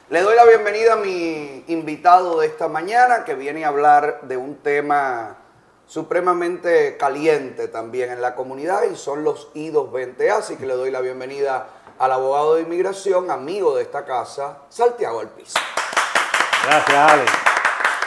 Le doy la bienvenida a mi invitado de esta mañana que viene a hablar de un tema supremamente caliente también en la comunidad y son los I-220A, así que le doy la bienvenida al abogado de inmigración, amigo de esta casa, Santiago Alpiza. Gracias, Ale.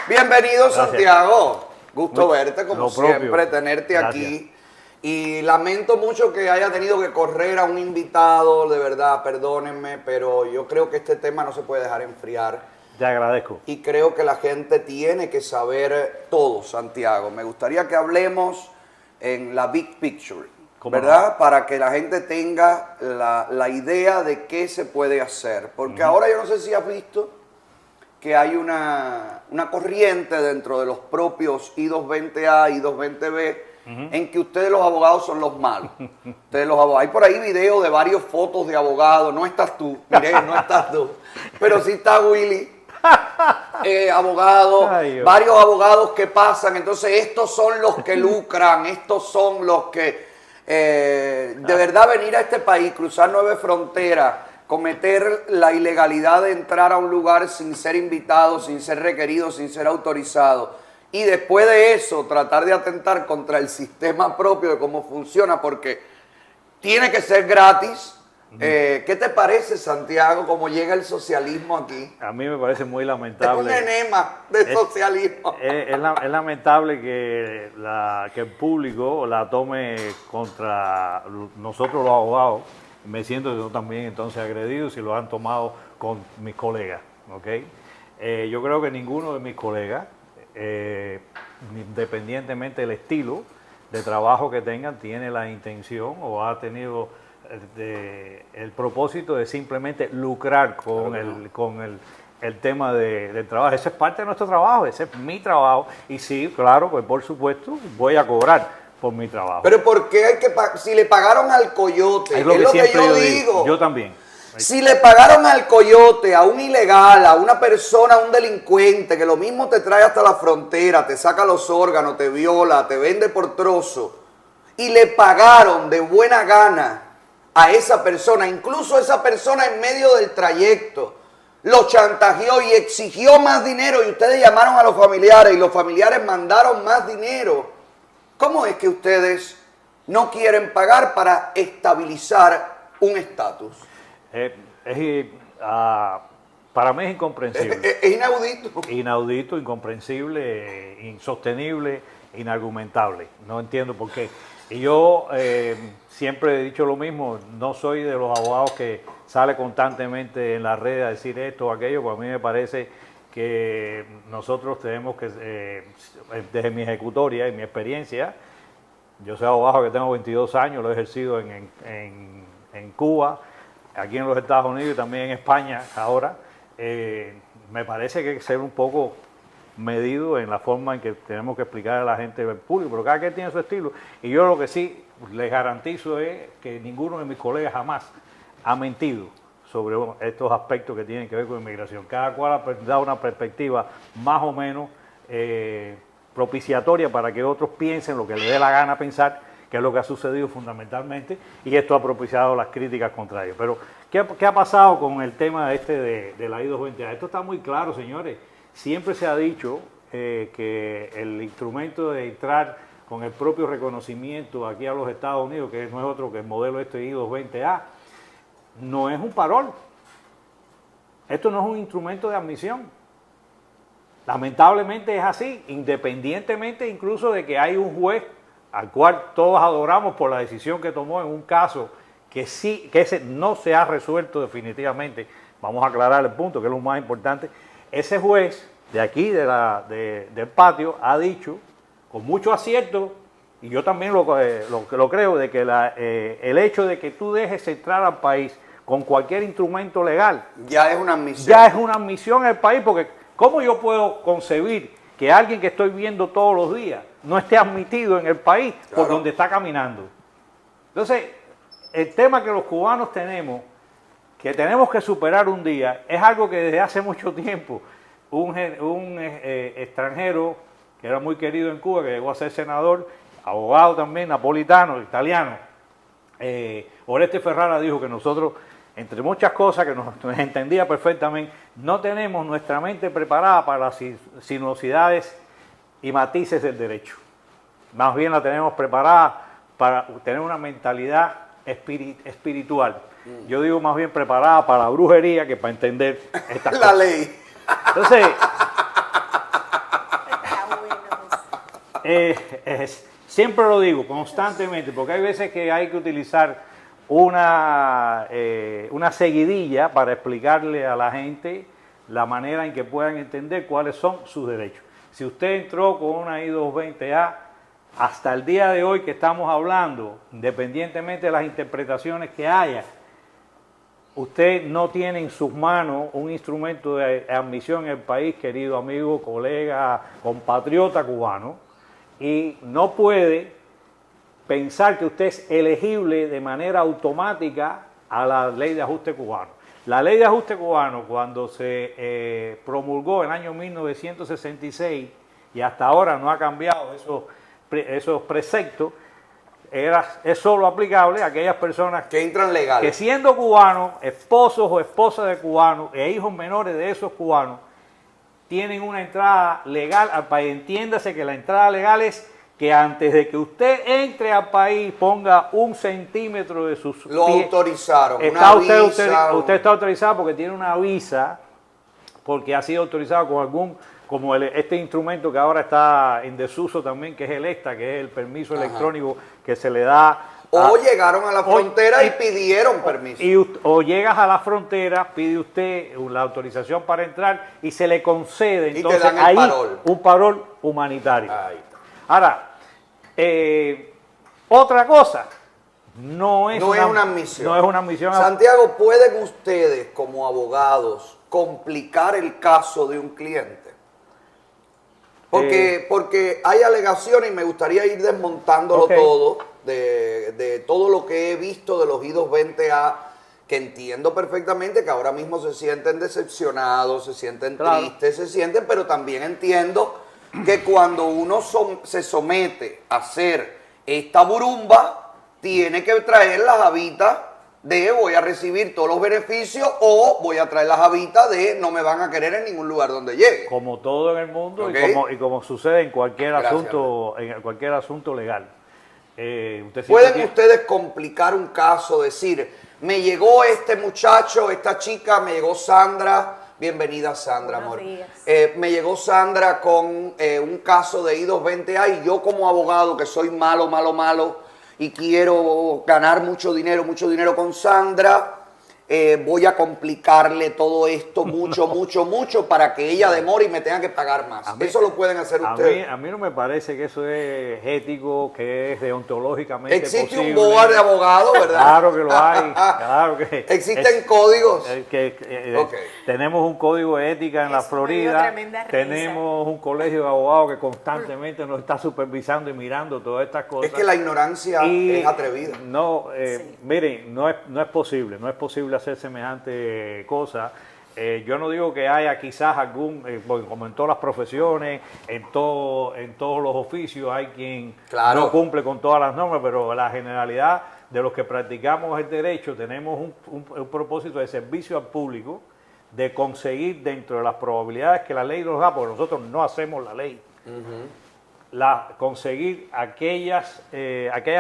Bienvenido, Gracias. Santiago. Gusto verte, como siempre, propio. tenerte Gracias. aquí. Y lamento mucho que haya tenido que correr a un invitado, de verdad, perdónenme, pero yo creo que este tema no se puede dejar enfriar. Te agradezco. Y creo que la gente tiene que saber todo, Santiago. Me gustaría que hablemos en la big picture, ¿verdad? No? Para que la gente tenga la idea de qué se puede hacer. Porque ahora yo no sé si has visto que hay una corriente dentro de los propios I-220A, I-220B, en que ustedes los abogados son los malos. Ustedes los abogados. Hay por ahí videos de varias fotos de abogados. No estás tú, Miren, no estás tú. Pero sí está Willy, abogado. Ay, varios abogados que pasan. Entonces estos son los que lucran. Estos son los que de verdad venir a este país, cruzar 9 fronteras, cometer la ilegalidad de entrar a un lugar sin ser invitado, sin ser requerido, sin ser autorizado. Y después de eso, tratar de atentar contra el sistema propio de cómo funciona, porque tiene que ser gratis. ¿Qué te parece, Santiago, cómo llega el socialismo aquí? A mí me parece muy lamentable. Es un enema de socialismo. Es lamentable que el público la tome contra nosotros los abogados. Me siento yo también entonces agredido si lo han tomado con mis colegas. ¿Okay? Yo creo que ninguno de mis colegas, independientemente del estilo de trabajo que tengan, tiene la intención o ha tenido el propósito de simplemente lucrar con el tema del trabajo. Ese es parte de nuestro trabajo, ese es mi trabajo y sí, claro, pues por supuesto voy a cobrar por mi trabajo. Pero ¿por qué hay que si le pagaron al coyote? Es lo que yo digo. Yo también. Si le pagaron al coyote, a un ilegal, a una persona, a un delincuente, que lo mismo te trae hasta la frontera, te saca los órganos, te viola, te vende por trozo, y le pagaron de buena gana a esa persona, incluso esa persona en medio del trayecto, lo chantajeó y exigió más dinero, y ustedes llamaron a los familiares, y los familiares mandaron más dinero, ¿cómo es que ustedes no quieren pagar para estabilizar un estatus? Para mí es incomprensible. Es inaudito. Inaudito, incomprensible, insostenible, inargumentable. No entiendo por qué. Y yo siempre he dicho lo mismo, no soy de los abogados que sale constantemente en las redes a decir esto o aquello, porque a mí me parece que nosotros tenemos que, desde mi ejecutoria y mi experiencia, yo soy abogado que tengo 22 años, lo he ejercido en Cuba, aquí en los Estados Unidos y también en España ahora, me parece que hay que ser un poco medido en la forma en que tenemos que explicar a la gente del público, pero cada quien tiene su estilo. Y yo lo que sí les garantizo es que ninguno de mis colegas jamás ha mentido sobre estos aspectos que tienen que ver con inmigración. Cada cual ha dado una perspectiva más o menos propiciatoria para que otros piensen lo que les dé la gana pensar, que es lo que ha sucedido fundamentalmente, y esto ha propiciado las críticas contra ellos. Pero, ¿qué ha pasado con el tema de la I-220A? Esto está muy claro, señores. Siempre se ha dicho que el instrumento de entrar con el propio reconocimiento aquí a los Estados Unidos, que no es otro que el modelo I-220A, no es un parol. Esto no es un instrumento de admisión. Lamentablemente es así, independientemente incluso de que hay un juez al cual todos adoramos por la decisión que tomó en un caso que ese no se ha resuelto definitivamente. Vamos a aclarar el punto, que es lo más importante. Ese juez de aquí, del patio, ha dicho, con mucho acierto, y yo también lo creo, de que el hecho de que tú dejes entrar al país con cualquier instrumento legal, ya es una admisión. Ya es una admisión al país, porque ¿cómo yo puedo concebir que alguien que estoy viendo todos los días no esté admitido en el país por donde está caminando? Entonces, el tema que los cubanos tenemos, que tenemos que superar un día, es algo que desde hace mucho tiempo un extranjero que era muy querido en Cuba, que llegó a ser senador, abogado también, napolitano, italiano, Oreste Ferrara, dijo que nosotros entre muchas cosas que nos entendía perfectamente, no tenemos nuestra mente preparada para las sinuosidades y matices del derecho. Más bien la tenemos preparada para tener una mentalidad espiritual. Yo digo más bien preparada para la brujería que para entender estas La cosas. ley. Entonces, Está bueno. siempre lo digo constantemente, porque hay veces que hay que utilizar una seguidilla para explicarle a la gente la manera en que puedan entender cuáles son sus derechos. Si usted entró con una I-220A, hasta el día de hoy que estamos hablando, independientemente de las interpretaciones que haya, usted no tiene en sus manos un instrumento de admisión en el país, querido amigo, colega, compatriota cubano, y no puede pensar que usted es elegible de manera automática a la ley de ajuste cubano. La ley de ajuste cubano, cuando se promulgó en el año 1966 y hasta ahora no ha cambiado esos preceptos, es solo aplicable a aquellas personas Que entran legales. que siendo cubanos, esposos o esposas de cubanos e hijos menores de esos cubanos, tienen una entrada legal al país. Entiéndase que la entrada legal es que antes de que usted entre al país ponga 1 centímetro de sus Lo pies, autorizaron. está Una usted visa, está autorizado porque tiene una visa, porque ha sido autorizado con como este instrumento que ahora está en desuso también, que es el ESTA, que es el permiso electrónico que se le da. O llegaron a la frontera y y- pidieron permiso. O llegas a la frontera, pide usted la autorización para entrar y se le concede Y te entonces dan el ahí parol. un parol humanitario. Ahí está. Ahora, otra cosa, no es una admisión. No es una admisión. Santiago, ¿pueden ustedes como abogados complicar el caso de un cliente? Porque hay alegaciones y me gustaría ir desmontándolo Ok. todo, de todo lo que he visto de los I-220A, que entiendo perfectamente que ahora mismo se sienten decepcionados, se sienten Claro. tristes, se sienten, pero también entiendo que cuando uno se somete a hacer esta burumba, tiene que traer las habitas de voy a recibir todos los beneficios o voy a traer las habitas de no me van a querer en ningún lugar donde llegue. Como todo en el mundo Ok. y como sucede en cualquier Gracias, asunto legal. Usted siempre ¿Pueden tiene- ustedes complicar un caso? Decir, me llegó este muchacho, esta chica, me llegó Sandra. Bienvenida Sandra, Buenos amor. días. Me llegó Sandra con un caso de I-220A y yo como abogado que soy malo y quiero ganar mucho dinero con Sandra, voy a complicarle todo esto mucho para que ella demore y me tenga que pagar más. A mí- Eso lo pueden hacer A ustedes. mí no me parece que eso es ético, que es deontológicamente Existe posible. un board de abogados, ¿verdad? Claro que lo hay, claro que Existen códigos. Ok. Tenemos un código de ética en la Eso me dio Florida, tremenda risa. tenemos un colegio de abogados que constantemente nos está supervisando y mirando todas estas cosas. Es que la ignorancia es atrevida. No, Sí. miren, no es posible hacer semejante cosa. Yo no digo que haya quizás porque como en todas las profesiones, en todos los oficios hay quien Claro. no cumple con todas las normas, pero la generalidad de los que practicamos el derecho tenemos un propósito de servicio al público, de conseguir dentro de las probabilidades que la ley nos da, porque nosotros no hacemos la ley, conseguir aquellas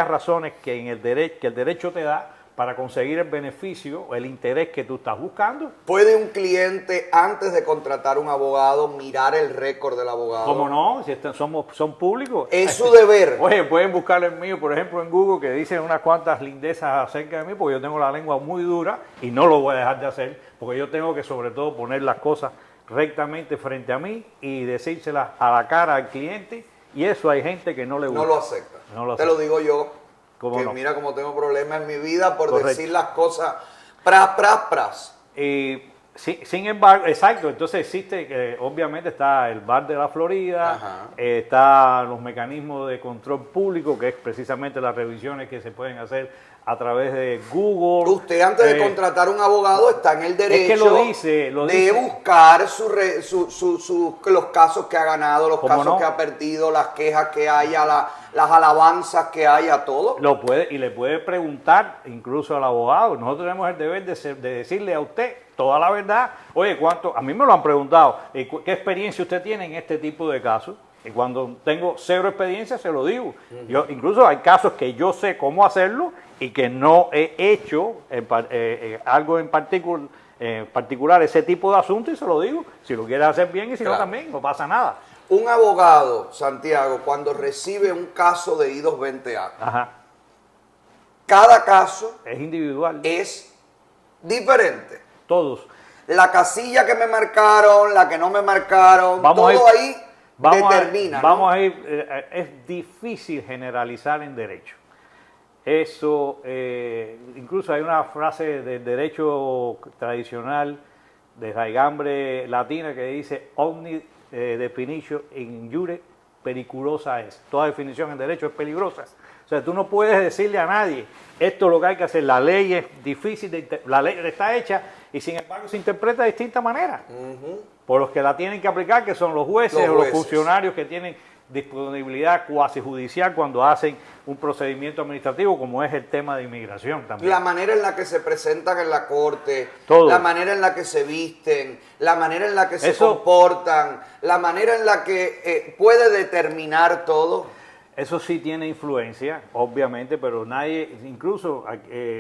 razones que el derecho te da para conseguir el beneficio o el interés que tú estás buscando. ¿Puede un cliente, antes de contratar un abogado, mirar el récord del abogado? ¿Cómo no? Si son públicos. Es su deber. Oye, pueden buscar el mío, por ejemplo, en Google, que dicen unas cuantas lindezas acerca de mí, porque yo tengo la lengua muy dura y no lo voy a dejar de hacer, porque yo tengo que sobre todo poner las cosas rectamente frente a mí y decírselas a la cara al cliente, y eso hay gente que no le gusta. No lo acepta. No lo Te acepta. lo digo yo. ¿Cómo Que no? mira cómo tengo problemas en mi vida por Correcto. decir las cosas pras. Sin embargo, exacto, entonces existe, obviamente está el bar de la Florida, Ajá. están los mecanismos de control público, que es precisamente las revisiones que se pueden hacer a través de Google. Usted antes de contratar un abogado está en el derecho lo dice. de buscar los casos que ha ganado, los casos no, que ha perdido, las quejas que haya, las alabanzas que haya, todo. Lo puede, y le puede preguntar incluso al abogado. Nosotros tenemos el deber de decirle a usted toda la verdad. Oye, ¿cuánto? A mí me lo han preguntado. ¿Qué experiencia usted tiene en este tipo de casos? Y cuando tengo cero experiencia se lo digo. Yo, incluso hay casos que yo sé cómo hacerlo y que no he hecho algo en particular ese tipo de asunto y se lo digo. Si lo quiere hacer bien y si no también, no pasa nada. Un abogado, Santiago, cuando recibe un caso de I-220A, Ajá. cada caso Es individual. es diferente. Todos. La casilla que me marcaron, la que no me marcaron, todo ahí determina. Vamos a ir, es difícil generalizar en derecho. Eso, incluso hay una frase del derecho tradicional de raigambre latina que dice omni definition in jure periculosa es. Toda definición en derecho es peligrosa. O sea, tú no puedes decirle a nadie, esto es lo que hay que hacer, la ley es difícil, la ley está hecha y sin embargo se interpreta de distinta manera. Por los que la tienen que aplicar, que son los jueces o los funcionarios que tienen disponibilidad cuasi judicial cuando hacen un procedimiento administrativo, como es el tema de inmigración también. La manera en la que se presentan en la corte, todo. La manera en la que se visten, la manera en la que se comportan, la manera en la que puede determinar todo. Eso sí tiene influencia, obviamente, pero nadie, incluso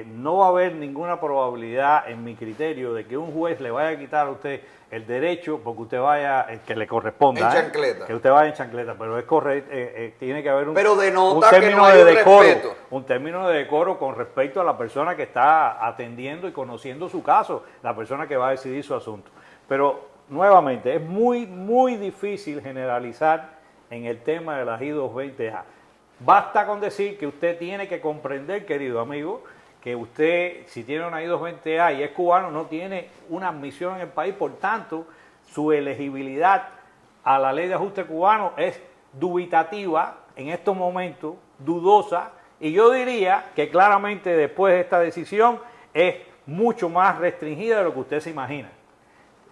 no va a haber ninguna probabilidad en mi criterio de que un juez le vaya a quitar a usted el derecho porque usted vaya, que le corresponda. En chancleta. Que usted vaya en chancleta, pero es correcto, tiene que haber un término de decoro. Respeto. Un término de decoro con respecto a la persona que está atendiendo y conociendo su caso, la persona que va a decidir su asunto. Pero, nuevamente, es muy, muy difícil generalizar en el tema de las I-220A. Basta con decir que usted tiene que comprender, querido amigo, que usted, si tiene una I-220A y es cubano, no tiene una admisión en el país, por tanto, su elegibilidad a la ley de ajuste cubano es dubitativa en estos momentos, dudosa, y yo diría que claramente después de esta decisión es mucho más restringida de lo que usted se imagina.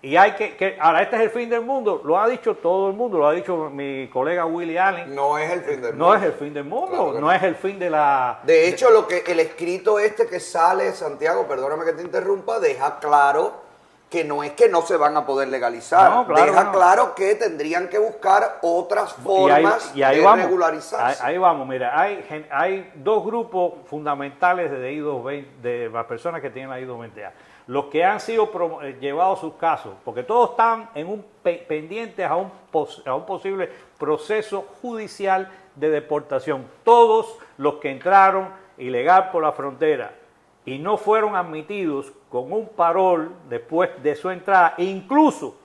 Y hay ahora, este es el fin del mundo, lo ha dicho todo el mundo, lo ha dicho mi colega Willie Allen. No es el fin del mundo. No es el fin del mundo, claro, no es el fin de la... De hecho, el escrito este que sale, Santiago, perdóname que te interrumpa, deja claro que no es que no se van a poder legalizar. No, claro, deja claro que tendrían que buscar otras formas de regularizarse. Ahí vamos, mira, hay dos grupos fundamentales de I-220, de las personas que tienen la I-220A. Los que han sido llevados sus casos, porque todos están pendientes a un posible proceso judicial de deportación. Todos los que entraron ilegal por la frontera y no fueron admitidos con un parol después de su entrada, incluso,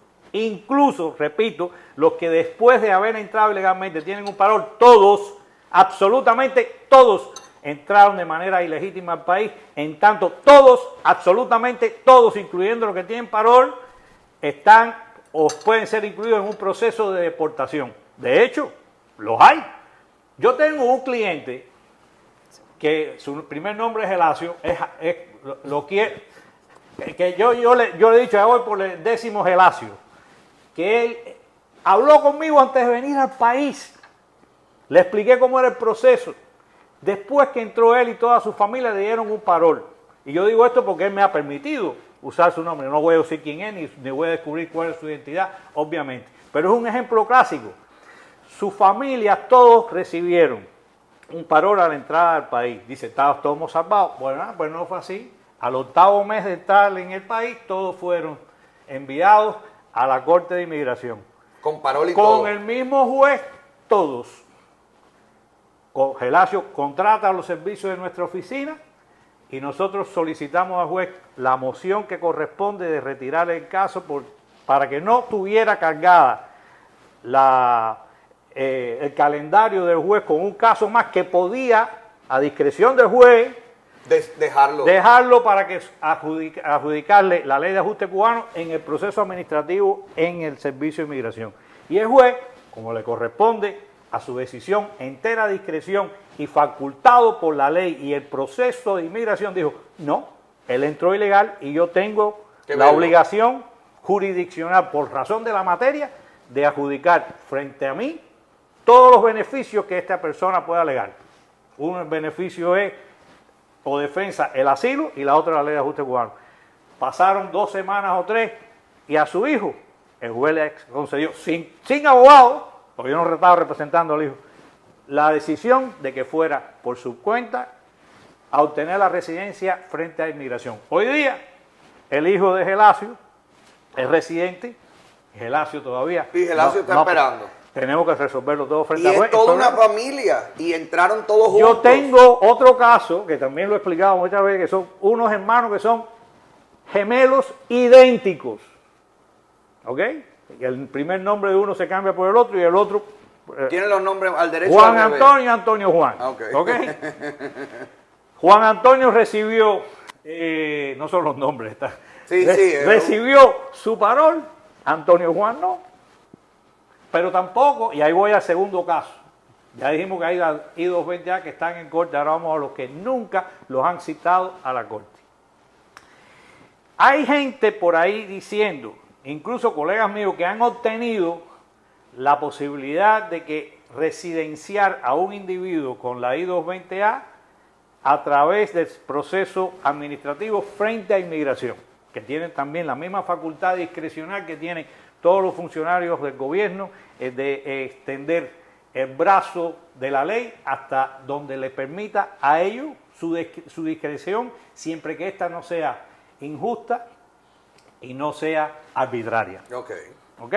repito, los que después de haber entrado ilegalmente tienen un parol, todos, absolutamente todos, entraron de manera ilegítima al país, en tanto todos, absolutamente todos, incluyendo los que tienen parol, están o pueden ser incluidos en un proceso de deportación. De hecho, los hay. Yo tengo un cliente que su primer nombre es Gelacio, que yo le he dicho, ya voy por el 10º Gelacio, que él habló conmigo antes de venir al país, le expliqué cómo era el proceso. Después que entró él y toda su familia le dieron un parol. Y yo digo esto porque él me ha permitido usar su nombre. No voy a decir quién es ni voy a descubrir cuál es su identidad, obviamente. Pero es un ejemplo clásico. Su familia, todos recibieron un parol a la entrada al país. Dice, ¿estábamos todos salvados? Bueno, pues no fue así. Al 8º mes de estar en el país, todos fueron enviados a la Corte de Inmigración. Con parol y todo. Con el mismo juez, todos. Gelacio contrata los servicios de nuestra oficina y nosotros solicitamos al juez la moción que corresponde de retirar el caso para que no tuviera cargada el calendario del juez con un caso más que podía, a discreción del juez, dejarlo para que adjudicarle la ley de ajuste cubano en el proceso administrativo en el servicio de inmigración. Y el juez, como le corresponde, a su decisión, entera discreción y facultado por la ley y el proceso de inmigración, dijo, no, él entró ilegal y yo tengo la obligación jurisdiccional por razón de la materia de adjudicar frente a mí todos los beneficios que esta persona pueda alegar. Un beneficio es, o defensa, el asilo y la otra la ley de ajuste cubano. Pasaron 2 semanas o 3 y a su hijo, el juez le concedió, sin abogado, porque yo no estaba representando al hijo, la decisión de que fuera por su cuenta a obtener la residencia frente a inmigración. Hoy día, el hijo de Gelasio es residente, Gelasio todavía. Y Gelasio está esperando. Tenemos que resolverlo todo frente a juez. Y es toda una familia, y entraron todos juntos. Yo tengo otro caso, que también lo he explicado muchas veces, que son unos hermanos que son gemelos idénticos. ¿Ok? El primer nombre de uno se cambia por el otro y el otro... Tienen los nombres al derecho. Juan Antonio, Antonio Juan. Okay. ¿Ok? Juan Antonio recibió, no son los nombres, recibió su parol, Antonio Juan no. Pero tampoco, y ahí voy al segundo caso. Ya dijimos que hay I-220 ya que están en corte, ahora vamos a los que nunca los han citado a la corte. Hay gente por ahí diciendo, incluso colegas míos que han obtenido la posibilidad de que residenciar a un individuo con la I-220A a través del proceso administrativo frente a inmigración, que tienen también la misma facultad discrecional que tienen todos los funcionarios del gobierno de extender el brazo de la ley hasta donde le permita a ellos su discreción, siempre que ésta no sea injusta y no sea arbitraria. ¿Ok?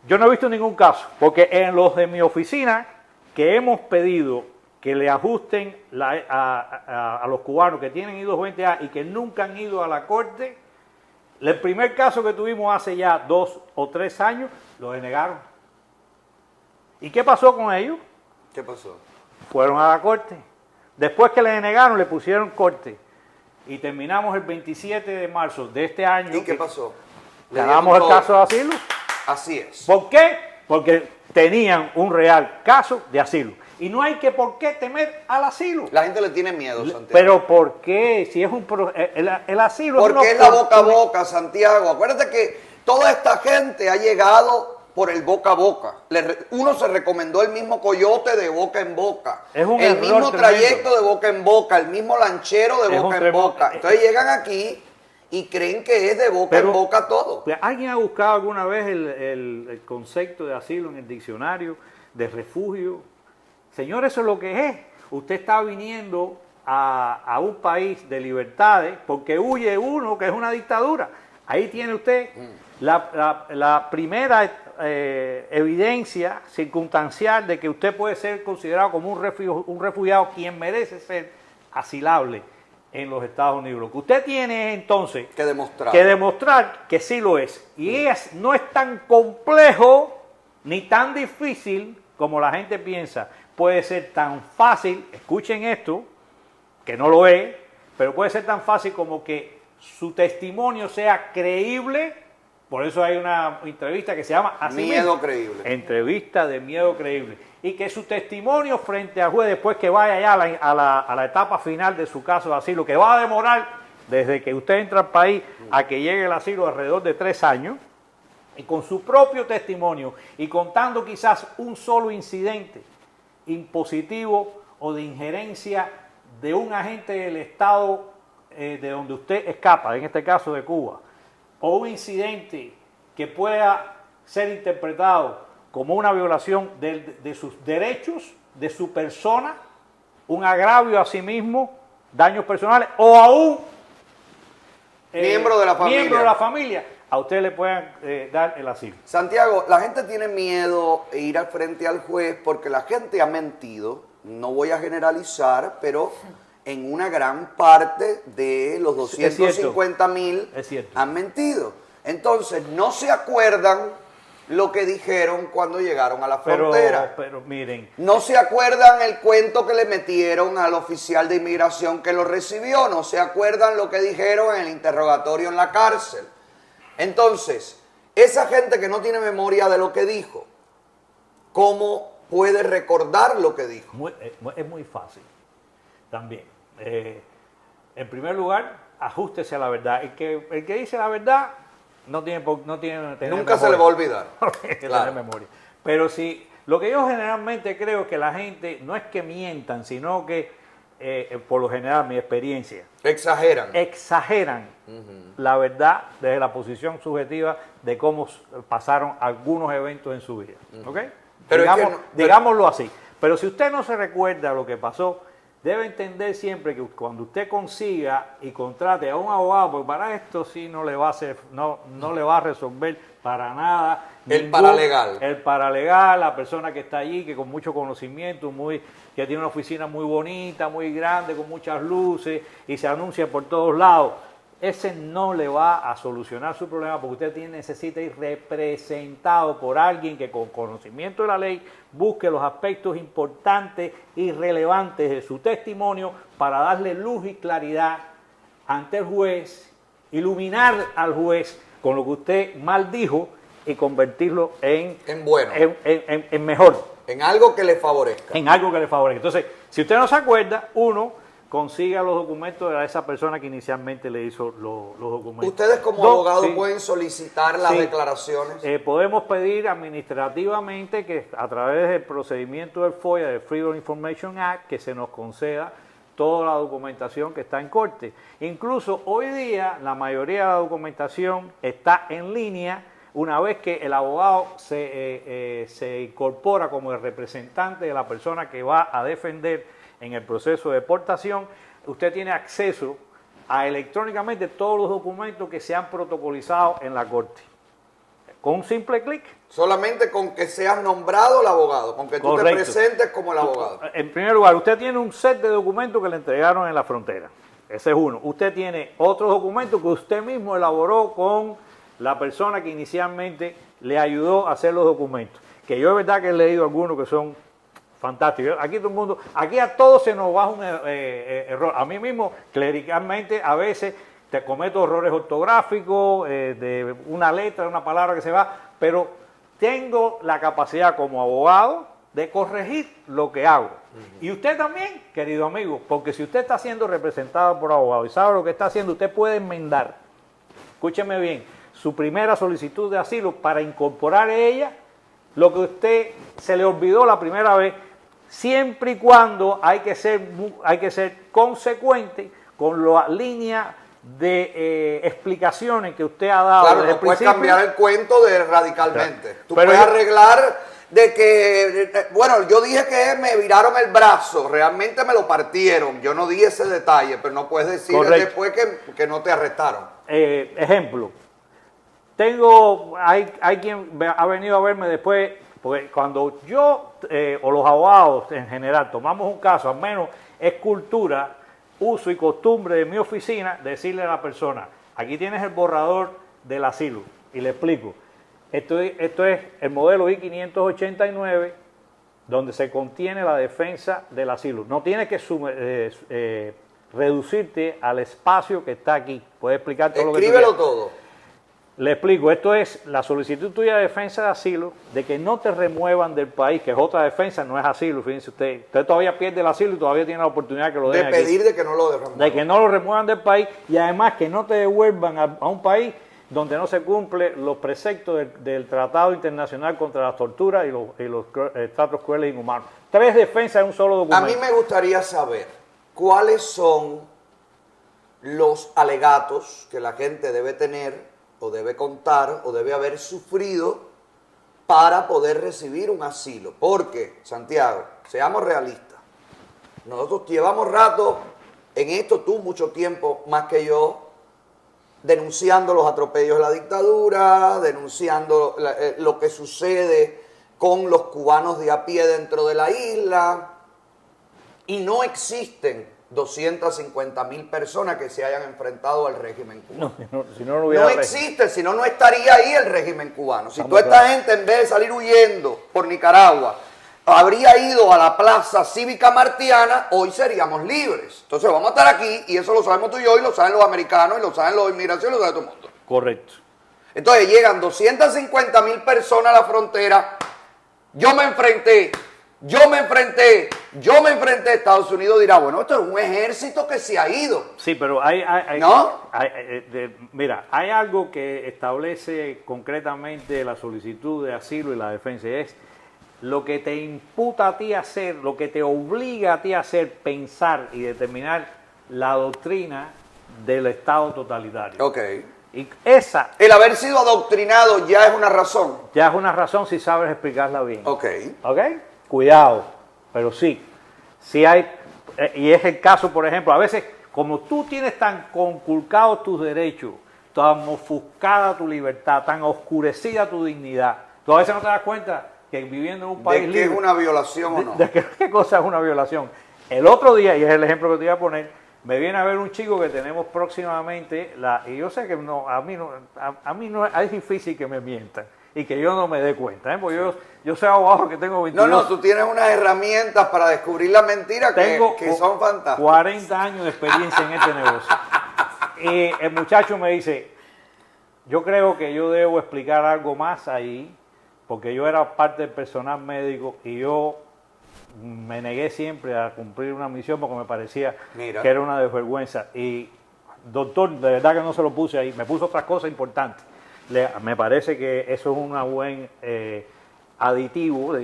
Yo no he visto ningún caso, porque en los de mi oficina que hemos pedido que le ajusten a los cubanos que tienen I-220A y que nunca han ido a la corte, el primer caso que tuvimos hace ya 2 o 3 años, lo denegaron. ¿Y qué pasó con ellos? ¿Qué pasó? Fueron a la corte. Después que le denegaron, le pusieron corte. Y terminamos el 27 de marzo de este año. ¿Y qué pasó? Ganamos el caso de asilo. Así es. ¿Por qué? Porque tenían un real caso de asilo. Y no hay que por qué temer al asilo. La gente le tiene miedo, Santiago. Pero ¿por qué? Si es el asilo... Porque es la boca a boca, Santiago. Acuérdate que toda esta gente ha llegado por el boca a boca. Uno se recomendó el mismo coyote de boca en boca. Es un el mismo tremendo. Trayecto de boca en boca, el mismo lanchero de boca en boca. Entonces llegan aquí y creen que es de boca en boca todo. ¿Alguien ha buscado alguna vez el concepto de asilo en el diccionario, de refugio? Señor, eso es lo que es. Usted está viniendo a un país de libertades porque huye uno que es una dictadura. Ahí tiene usted la primera evidencia circunstancial de que usted puede ser considerado como un refugiado quien merece ser asilable en los Estados Unidos. Lo que usted tiene es entonces que demostrar que sí lo es. Y no es tan complejo ni tan difícil como la gente piensa. Puede ser tan fácil, escuchen esto, que no lo es, pero puede ser tan fácil como que su testimonio sea creíble. Por eso hay una entrevista que se llama así Miedo mismo, creíble. Entrevista de miedo creíble. Y que su testimonio frente al juez, después que vaya ya a la etapa final de su caso de asilo, que va a demorar desde que usted entra al país a que llegue el asilo alrededor de 3 años, y con su propio testimonio y contando quizás un solo incidente impositivo o de injerencia de un agente del Estado de donde usted escapa, en este caso de Cuba, o un incidente que pueda ser interpretado como una violación de sus derechos, de su persona, un agravio a sí mismo, daños personales, o a un miembro de la familia. A usted le pueden dar el asilo. Santiago, la gente tiene miedo de ir al frente al juez porque la gente ha mentido. No voy a generalizar, pero en una gran parte de los 250,000 han mentido. Entonces, no se acuerdan lo que dijeron cuando llegaron a la frontera. Pero miren. No se acuerdan el cuento que le metieron al oficial de inmigración que lo recibió. No se acuerdan lo que dijeron en el interrogatorio en la cárcel. Entonces, esa gente que no tiene memoria de lo que dijo, ¿cómo puede recordar lo que dijo? Es muy fácil también. En primer lugar, ajústese a la verdad. El que dice la verdad no tiene Nunca se le va a olvidar. Tener memoria. Pero si lo que yo generalmente creo es que la gente no es que mientan, sino que por lo general, mi experiencia, exageran la verdad desde la posición subjetiva de cómo pasaron algunos eventos en su vida. ¿Ok? Pero digámoslo así. Pero si usted no se recuerda lo que pasó, debe entender siempre que cuando usted consiga y contrate a un abogado, porque para esto sí no le va a hacer, no le va a resolver para nada. El paralegal. El paralegal, la persona que está allí, que con mucho conocimiento, que tiene una oficina muy bonita, muy grande, con muchas luces y se anuncia por todos lados. Ese no le va a solucionar su problema porque usted necesita ir representado por alguien que con conocimiento de la ley busque los aspectos importantes y relevantes de su testimonio para darle luz y claridad ante el juez, iluminar al juez con lo que usted mal dijo y convertirlo en bueno, en mejor. En algo que le favorezca. En algo que le favorezca. Entonces, si usted no se acuerda, consiga los documentos de esa persona que inicialmente le hizo los documentos. ¿Ustedes como abogados pueden solicitar las declaraciones? Podemos pedir administrativamente que a través del procedimiento del FOIA, del Freedom Information Act, que se nos conceda toda la documentación que está en corte. Incluso hoy día la mayoría de la documentación está en línea una vez que el abogado se incorpora como el representante de la persona que va a defender en el proceso de deportación. Usted tiene acceso a electrónicamente todos los documentos que se han protocolizado en la corte. Con un simple clic. Solamente con que seas nombrado el abogado, con que tú te presentes como el abogado. En primer lugar, usted tiene un set de documentos que le entregaron en la frontera. Ese es uno. Usted tiene otros documentos que usted mismo elaboró con la persona que inicialmente le ayudó a hacer los documentos. Que yo es verdad que he leído algunos que son fantásticos. Aquí todo el mundo, aquí a todos se nos va un error. A mí mismo, clericalmente, a veces te cometo errores ortográficos, de una letra, de una palabra que se va, pero tengo la capacidad como abogado de corregir lo que hago. Y usted también, querido amigo, porque si usted está siendo representado por abogado y sabe lo que está haciendo, usted puede enmendar, escúcheme bien, su primera solicitud de asilo para incorporar en ella lo que usted se le olvidó la primera vez, siempre y cuando hay que ser consecuente con la línea de explicaciones que usted ha dado. Claro, no puedes cambiar el cuento radicalmente. Claro. Tú puedes arreglar de que, bueno, yo dije que me viraron el brazo, realmente me lo partieron. Yo no di ese detalle, pero no puedes decir después que no te arrestaron. Ejemplo. Hay quien ha venido a verme después, porque cuando yo o los abogados en general tomamos un caso, al menos es cultura, uso y costumbre de mi oficina, decirle a la persona, aquí tienes el borrador del asilo, y le explico. Esto es el modelo I-589, donde se contiene la defensa del asilo. No tienes que reducirte al espacio que está aquí. Puedes explicar todo lo que tú quieras. Escríbelo todo. Le explico, esto es la solicitud tuya de defensa de asilo, de que no te remuevan del país, que es otra defensa, no es asilo, fíjense usted. Usted todavía pierde el asilo y todavía tiene la oportunidad que lo den aquí. De pedir de que no lo remuevan. De que no lo remuevan del país y además que no te devuelvan a un país donde no se cumplen los preceptos del Tratado Internacional contra las Torturas y los tratos crueles e inhumanos. 3 defensas en un solo documento. A mí me gustaría saber cuáles son los alegatos que la gente debe tener o debe contar o debe haber sufrido para poder recibir un asilo. Porque, Santiago, seamos realistas, nosotros llevamos rato en esto, tú mucho tiempo más que yo, denunciando los atropellos de la dictadura, denunciando lo que sucede con los cubanos de a pie dentro de la isla, y no existen 250.000 personas que se hayan enfrentado al régimen cubano. No existe, si no, no estaría ahí el régimen cubano. Si toda esta gente, en vez de salir huyendo por Nicaragua, habría ido a la Plaza Cívica Martiana, hoy seríamos libres. Entonces vamos a estar aquí, y eso lo sabemos tú y yo, y lo saben los americanos, y lo saben los inmigraciones, y lo sabe todo el mundo. Correcto. Entonces llegan 250.000 personas a la frontera. Yo me enfrenté Yo me enfrenté a Estados Unidos, dirá, bueno, esto es un ejército que se ha ido. Sí, pero ¿No? mira, hay algo que establece concretamente la solicitud de asilo y la defensa, es lo que te imputa a ti hacer, lo que te obliga a ti a hacer, pensar y determinar la doctrina del Estado totalitario. Ok. Y esa El haber sido adoctrinado ya es una razón. ya es una razón si sabes explicarla bien. Ok. ¿Ok? Cuidado, pero sí hay, y es el caso, por ejemplo, a veces, como tú tienes tan conculcados tus derechos, tan ofuscada tu libertad, tan oscurecida tu dignidad, tú a veces no te das cuenta que viviendo en un país ¿De qué libre, es una violación o no? de qué cosa es una violación. El otro día, y es el ejemplo que te iba a poner, me viene a ver un chico que tenemos próximamente, y yo sé que a mí no es difícil que me mientan y que yo no me dé cuenta, ¿eh? Porque yo soy abogado que tengo 22. No, tú tienes unas herramientas para descubrir la mentira que son fantásticas. 40 años de experiencia en este negocio. Y el muchacho me dice, yo creo que yo debo explicar algo más ahí, porque yo era parte del personal médico y yo me negué siempre a cumplir una misión porque me parecía que era una desvergüenza. Y doctor, de verdad que no se lo puse ahí, me puso otras cosas importantes. Me parece que eso es una buen aditivo,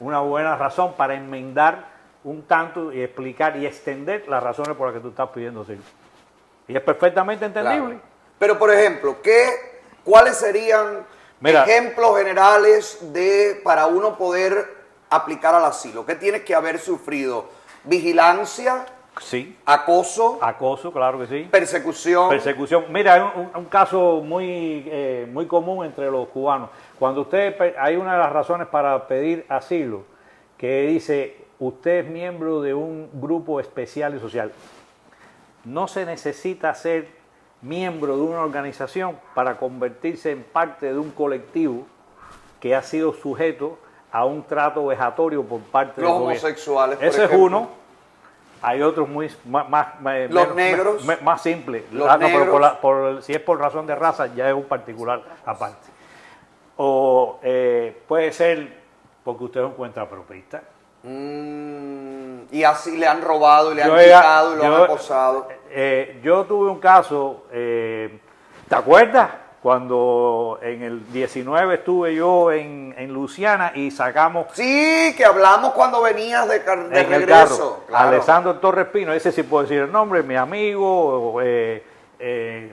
una buena razón para enmendar un tanto y explicar y extender las razones por las que tú estás pidiendo asilo. Y es perfectamente entendible. Claro. Pero, por ejemplo, ¿cuáles serían ejemplos generales para uno poder aplicar al asilo? ¿Qué tienes que haber sufrido? ¿Vigilancia? Sí. ¿Acoso? Acoso, claro que sí. ¿Persecución? Persecución. Mira, hay un caso muy común entre los cubanos. Cuando hay una de las razones para pedir asilo que dice, usted es miembro de un grupo especial y social. No se necesita ser miembro de una organización para convertirse en parte de un colectivo que ha sido sujeto a un trato vejatorio por parte de los homosexuales. Ese es uno. Hay otros los negros. Más simples. Negros. Si es por razón de raza, ya es un particular aparte. O puede ser porque usted es un cuentapropista. Y así le han robado y le han quitado y lo han acosado. Yo tuve un caso, ¿te acuerdas? Cuando en el 19 estuve yo en Luciana y sacamos... Sí, que hablamos cuando venías de regreso. Claro. Alessandro Torres Pino, ese sí puedo decir el nombre, mi amigo,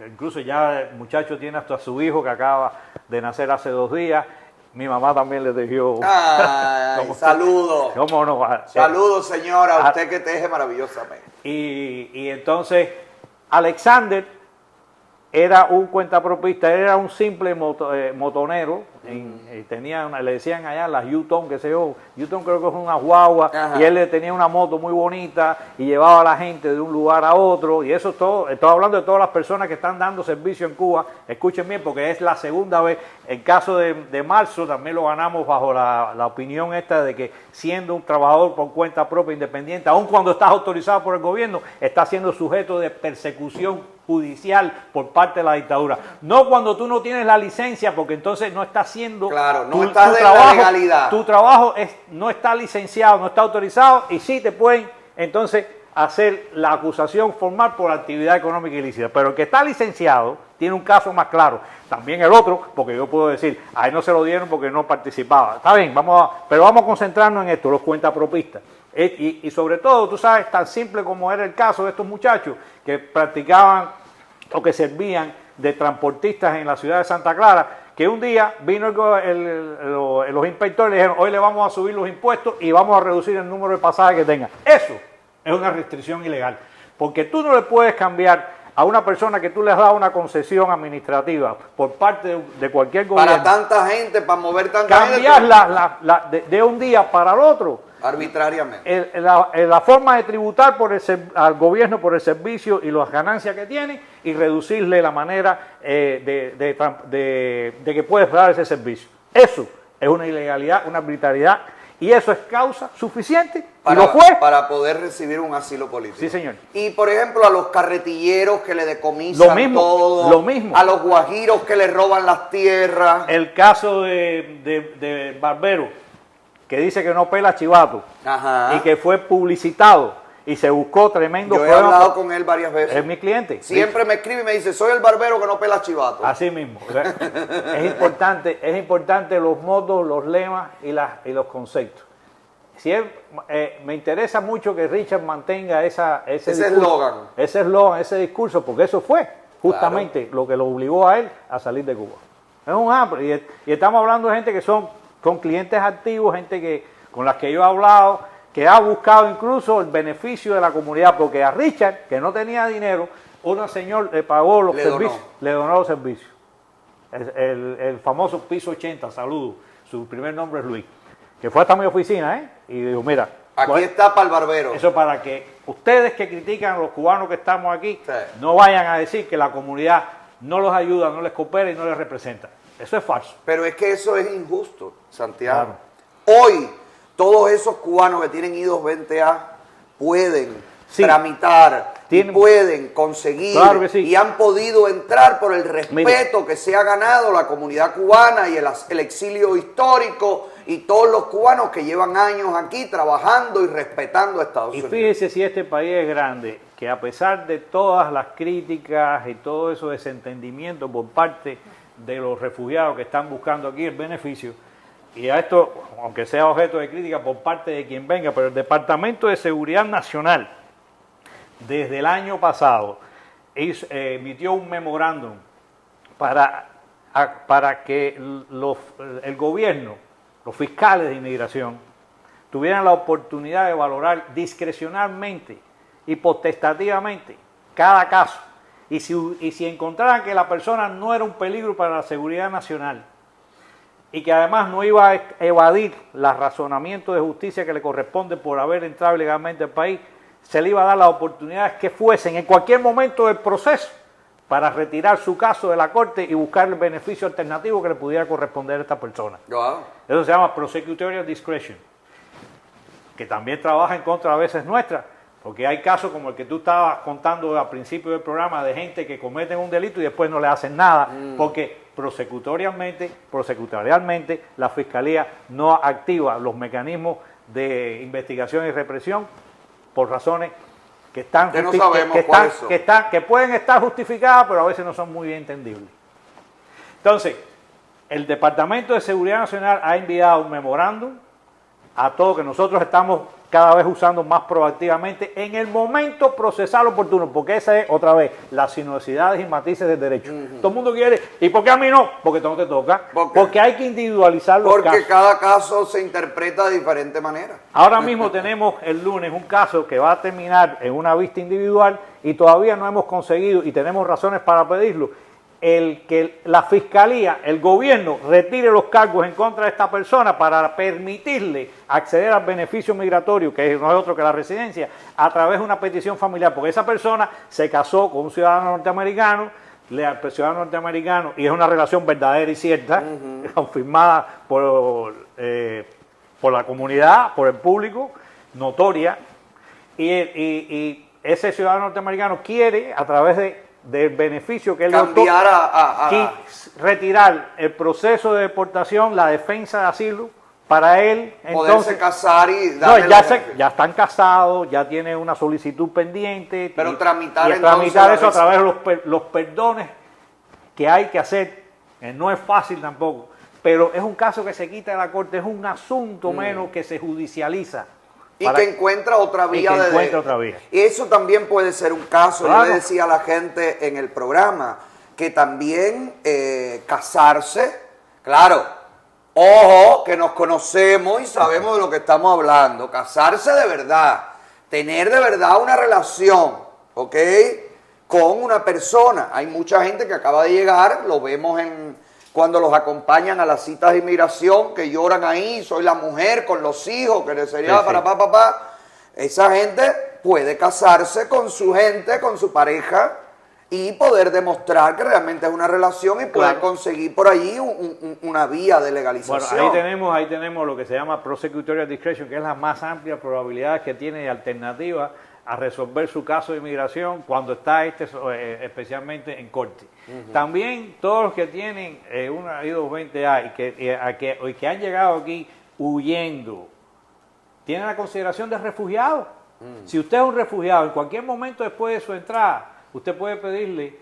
incluso ya el muchacho tiene hasta su hijo que acaba de nacer hace 2 días. Mi mamá también le dejó... ¡Ay, saludos! ¿Cómo no? Saludos, señora, a usted que teje maravillosamente. Y entonces, Alexander era un cuentapropista, era un simple motonero, le decían allá las U-Ton, qué sé yo, U-Ton creo que es una guagua, y él tenía una moto muy bonita y llevaba a la gente de un lugar a otro, y eso es todo, estoy hablando de todas las personas que están dando servicio en Cuba, escuchen bien porque es la segunda vez, el caso de marzo también lo ganamos bajo la opinión esta de que siendo un trabajador por cuenta propia independiente, aun cuando estás autorizado por el gobierno, está siendo sujeto de persecución judicial por parte de la dictadura. No cuando tú no tienes la licencia, porque entonces no estás haciendo no estás de la legalidad. Tu trabajo no está licenciado, no está autorizado y sí te pueden entonces hacer la acusación formal por actividad económica ilícita. Pero el que está licenciado tiene un caso más claro. También el otro, porque yo puedo decir, a él no se lo dieron porque no participaba. Está bien, pero vamos a concentrarnos en esto, los cuentapropistas. Y sobre todo, tú sabes, tan simple como era el caso de estos muchachos que practicaban o que servían de transportistas en la ciudad de Santa Clara, que un día vino los inspectores y dijeron, hoy le vamos a subir los impuestos y vamos a reducir el número de pasajes que tengan. Eso es una restricción ilegal, porque tú no le puedes cambiar a una persona que tú le has dado una concesión administrativa por parte de cualquier gobierno. Para tanta gente, para mover tanta gente. Cambiarla de un día para el otro. Arbitrariamente. La forma de tributar al gobierno por el servicio y las ganancias que tiene y reducirle la manera de que puedes dar ese servicio. Eso es una ilegalidad, una arbitrariedad y eso es causa suficiente para poder recibir un asilo político. Sí, señor. Y por ejemplo a los carretilleros que le decomisan todo, lo mismo. A los guajiros que le roban las tierras. El caso de Barbero, que dice que no pela chivato Ajá. y que fue publicitado y se buscó tremendo Yo he problema. hablado con él varias veces. Es mi cliente. Siempre me escribe y me dice, soy el barbero que no pela chivato. Así mismo. Es importante los modos, los lemas y los conceptos. Me interesa mucho que Richard mantenga ese eslogan. Ese eslogan, ese discurso, porque eso fue justamente lo que lo obligó a él a salir de Cuba. Es un hambre. Y estamos hablando de gente que son clientes activos, gente con las que yo he hablado, que ha buscado incluso el beneficio de la comunidad, porque a Richard, que no tenía dinero, una señora le pagó los servicios, le donó los servicios. El famoso piso 80, saludo, su primer nombre es Luis, que fue hasta mi oficina, y dijo, mira, aquí está para el barbero. Eso para que ustedes que critican a los cubanos que estamos aquí, sí, no vayan a decir que la comunidad no los ayuda, no les coopera y no les representa. Eso es falso. Pero es que eso es injusto, Santiago. Claro. Hoy, todos esos cubanos que tienen I-220A pueden Sí. tramitar, y pueden conseguir, Claro que sí. y han podido entrar por el respeto que se ha ganado la comunidad cubana y el exilio histórico y todos los cubanos que llevan años aquí trabajando y respetando a Estados Unidos. Y fíjese si este país es grande, que a pesar de todas las críticas y todo eso desentendimiento por parte de los refugiados que están buscando aquí el beneficio, y a esto, aunque sea objeto de crítica por parte de quien venga, pero el Departamento de Seguridad Nacional, desde el año pasado, emitió un memorándum para que el gobierno, los fiscales de inmigración, tuvieran la oportunidad de valorar discrecionalmente y potestativamente cada caso. Y si encontraran que la persona no era un peligro para la seguridad nacional y que además no iba a evadir los razonamientos de justicia que le corresponde por haber entrado ilegalmente al país, se le iba a dar las oportunidades que fuesen en cualquier momento del proceso para retirar su caso de la corte y buscar el beneficio alternativo que le pudiera corresponder a esta persona. Wow. Eso se llama prosecutorial discretion, que también trabaja en contra a veces nuestra, porque hay casos como el que tú estabas contando al principio del programa de gente que cometen un delito y después no le hacen nada, porque prosecutorialmente la Fiscalía no activa los mecanismos de investigación y represión por razones que no sabemos cuáles son. que pueden estar justificadas, pero a veces no son muy bien entendibles. Entonces, el Departamento de Seguridad Nacional ha enviado un memorándum a todo que nosotros estamos cada vez usando más proactivamente en el momento procesal oportuno, porque esa es, otra vez, las sinuosidades y matices del derecho. Todo el mundo quiere, ¿y por qué a mí no? Porque no te toca, porque hay que individualizar los casos. Porque cada caso se interpreta de diferente manera. Ahora mismo tenemos el lunes un caso que va a terminar en una vista individual y todavía no hemos conseguido, y tenemos razones para pedirlo, el que la Fiscalía, el gobierno, retire los cargos en contra de esta persona para permitirle acceder al beneficio migratorio, que no es otro que la residencia, a través de una petición familiar, porque esa persona se casó con un ciudadano norteamericano, y es una relación verdadera y cierta, confirmada por la comunidad, por el público, notoria, y ese ciudadano norteamericano quiere, a través del beneficio que él cambiar retirar el proceso de deportación, la defensa de asilo para él, poderse entonces casar y darle ya están casados, ya tiene una solicitud pendiente, pero y tramitar eso a través de los perdones que hay que hacer. No es fácil tampoco, pero es un caso que se quita de la corte, es un asunto menos que se judicializa. Y que encuentra otra vía. Eso también puede ser un caso. Claro. Yo le decía a la gente en el programa que también casarse, claro, ojo, que nos conocemos y sabemos de lo que estamos hablando. Casarse de verdad, tener de verdad una relación, ¿ok? Con una persona. Hay mucha gente que acaba de llegar, lo vemos cuando los acompañan a las citas de inmigración, que lloran ahí, soy la mujer con los hijos, que sería para papá. Esa gente puede casarse con su gente, con su pareja, y poder demostrar que realmente es una relación y poder conseguir por allí una vía de legalización. Bueno, ahí tenemos lo que se llama prosecutorial discretion, que es la más amplia probabilidad que tiene de alternativa a resolver su caso de inmigración cuando está especialmente en corte. También todos los que tienen una I-220A y que han llegado aquí huyendo, tiene la consideración de refugiado. Si usted es un refugiado, en cualquier momento después de su entrada, usted puede pedirle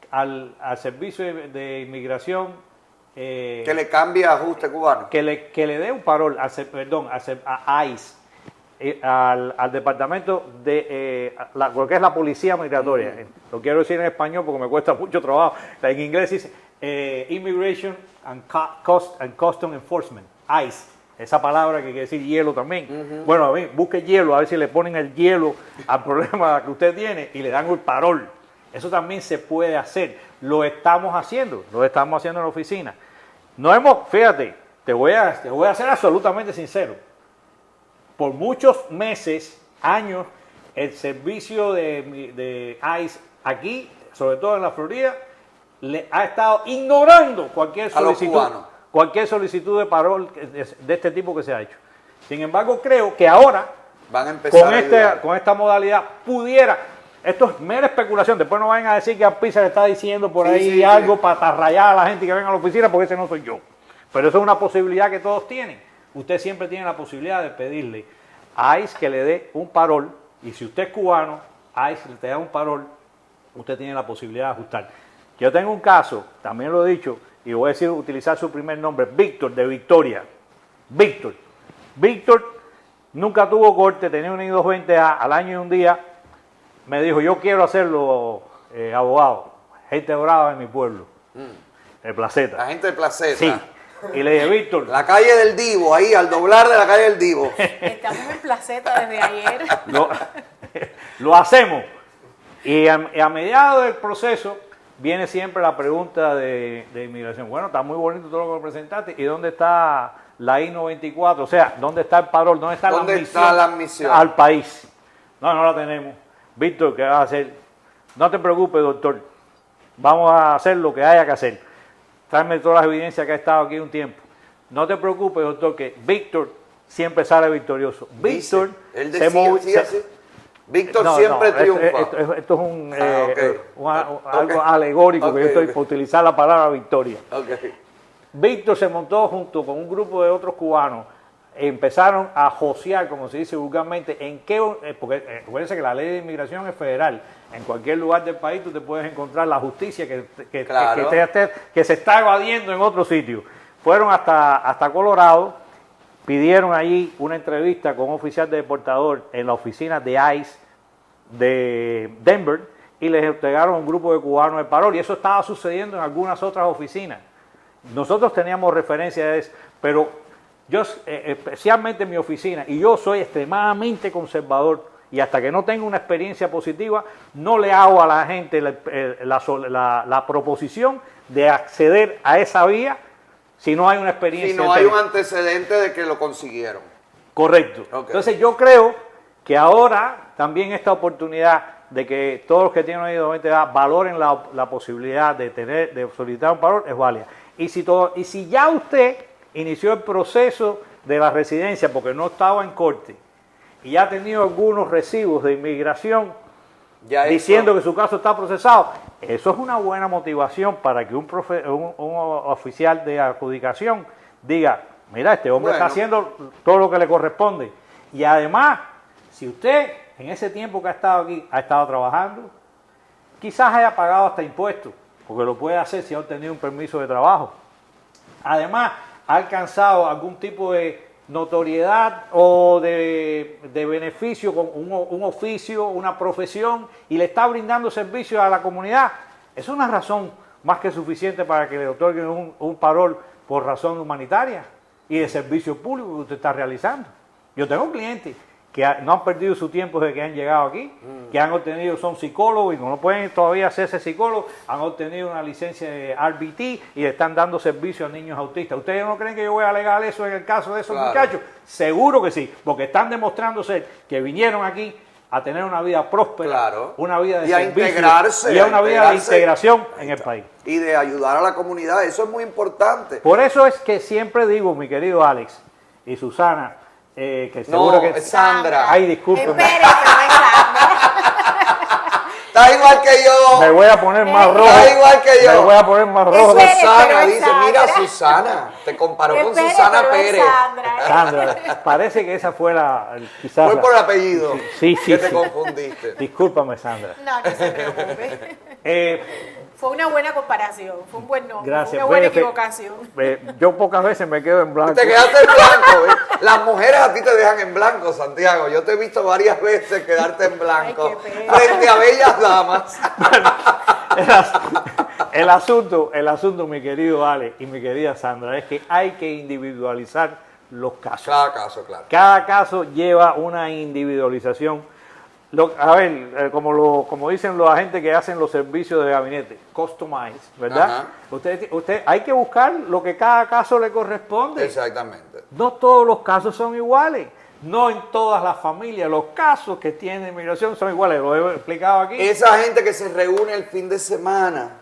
al servicio de inmigración que le cambie a ajuste cubano. que le dé un parol, a ICE, al departamento de lo que es la policía migratoria. Lo quiero decir en español porque me cuesta mucho trabajo. En inglés dice Immigration and Custom Enforcement, ICE. Esa palabra que quiere decir hielo también. Bueno, a ver, busque hielo, a ver si le ponen el hielo al problema que usted tiene y le dan el parol. Eso también se puede hacer. Lo estamos haciendo en la oficina. Fíjate, te voy a ser absolutamente sincero. Por muchos meses, años, el servicio de ICE aquí, sobre todo en la Florida, le ha estado ignorando cualquier solicitud de parol de este tipo que se ha hecho. Sin embargo, creo que ahora, van a empezar con esta modalidad, pudiera. Esto es mera especulación. Después no vayan a decir que Alpiza le está diciendo por ahí algo para rayar a la gente que venga a la oficina, porque ese no soy yo. Pero eso es una posibilidad que todos tienen. Usted siempre tiene la posibilidad de pedirle a ICE que le dé un parol, y si usted es cubano, ICE le da un parol, usted tiene la posibilidad de ajustar. Yo tengo un caso, también lo he dicho, y voy a decir, utilizar su primer nombre, Víctor, de Victoria. Víctor nunca tuvo corte, tenía un I-220A, al año y un día me dijo, yo quiero hacerlo, abogado, gente brava en mi pueblo, de Placeta. La gente de Placeta. Sí. Y le dije, Víctor. La calle del Divo, ahí, al doblar de la calle del Divo. Estamos en Placeta desde ayer. Lo hacemos. Y a mediados del proceso viene siempre la pregunta de inmigración. Bueno, está muy bonito todo lo que presentaste. ¿Y dónde está la I-94? O sea, ¿dónde está el parol? ¿Dónde está la admisión al país? No la tenemos. Víctor, ¿qué vas a hacer? No te preocupes, doctor. Vamos a hacer lo que haya que hacer. Tráeme todas las evidencias que ha estado aquí un tiempo. No te preocupes, doctor, que Víctor siempre sale victorioso. Víctor Víctor siempre triunfa. Esto es algo alegórico que yo estoy por utilizar la palabra victoria. Víctor se montó junto con un grupo de otros cubanos. Empezaron a josear, como se dice vulgarmente, porque acuérdense que la ley de inmigración es federal. En cualquier lugar del país tú te puedes encontrar la justicia que se está evadiendo en otro sitio. Fueron hasta Colorado, pidieron allí una entrevista con un oficial de deportador en la oficina de ICE de Denver y les entregaron un grupo de cubanos de parol. Y eso estaba sucediendo en algunas otras oficinas. Nosotros teníamos referencia de eso, pero yo, especialmente en mi oficina, y yo soy extremadamente conservador, y hasta que no tenga una experiencia positiva, no le hago a la gente la proposición de acceder a esa vía si no hay una experiencia. Si no hay un antecedente de que lo consiguieron. Correcto. Entonces yo creo que ahora también esta oportunidad de que todos los que tienen una I-220A valoren la posibilidad de solicitar un parol es válida. Y si ya usted inició el proceso de la residencia porque no estaba en corte y ha tenido algunos recibos de inmigración diciendo que su caso está procesado, eso es una buena motivación para que un oficial de adjudicación diga, mira, este hombre está haciendo todo lo que le corresponde. Y además, si usted en ese tiempo que ha estado aquí ha estado trabajando, quizás haya pagado hasta impuestos, porque lo puede hacer si ha obtenido un permiso de trabajo. Además, ha alcanzado algún tipo de notoriedad o de beneficio con un oficio, una profesión, y le está brindando servicios a la comunidad. Es una razón más que suficiente para que le otorguen un parol por razón humanitaria y de servicio público que usted está realizando. Yo tengo clientes que no han perdido su tiempo desde que han llegado aquí, que han obtenido, son psicólogos y no pueden todavía hacerse psicólogos, han obtenido una licencia de RBT y le están dando servicio a niños autistas. ¿Ustedes no creen que yo voy a alegar eso en el caso de esos muchachos? Seguro que sí, porque están demostrando ser que vinieron aquí a tener una vida próspera, una vida de servicio y una vida de integración en el país. Y de ayudar a la comunidad, eso es muy importante. Por eso es que siempre digo, mi querido Alex y Susana, que seguro que es Sandra. Ay, disculpen. Está igual que yo. Me voy a poner más rojo. Está igual que yo. Me voy a poner más rojo. Susana dice, mira, Susana, te comparó con Espere, Susana pero es Pérez. Sandra, ¿eh? Sandra, parece que esa fue quizás Fue por el apellido Sí, que te sí. confundiste. Discúlpame, Sandra. No, no se preocupe. Fue una buena comparación, fue un buen nombre, Gracias. fue una buena Fíjate, equivocación. yo pocas veces me quedo en blanco. Te quedaste en blanco. ¿Eh? Las mujeres a ti te dejan en blanco, Santiago. Yo te he visto varias veces quedarte en blanco Ay, qué pena. frente a bellas damas. El asunto, mi querido Ale y mi querida Sandra, es que hay que individualizar los casos. Cada caso, claro. Cada caso lleva una individualización. Como dicen los agentes que hacen los servicios de gabinete, customized, ¿verdad? Ajá. Usted hay que buscar lo que cada caso le corresponde. Exactamente. No todos los casos son iguales. No en todas las familias. Los casos que tienen inmigración son iguales. Lo he explicado aquí. Esa gente que se reúne el fin de semana,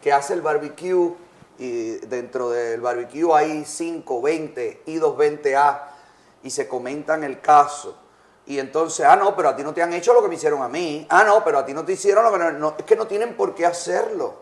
que hace el barbecue, y dentro del barbecue hay 5, 20, I-220A, y se comentan el caso. Y entonces, no, pero a ti no te han hecho lo que me hicieron a mí. No, pero a ti no te hicieron lo que no. Es que no tienen por qué hacerlo.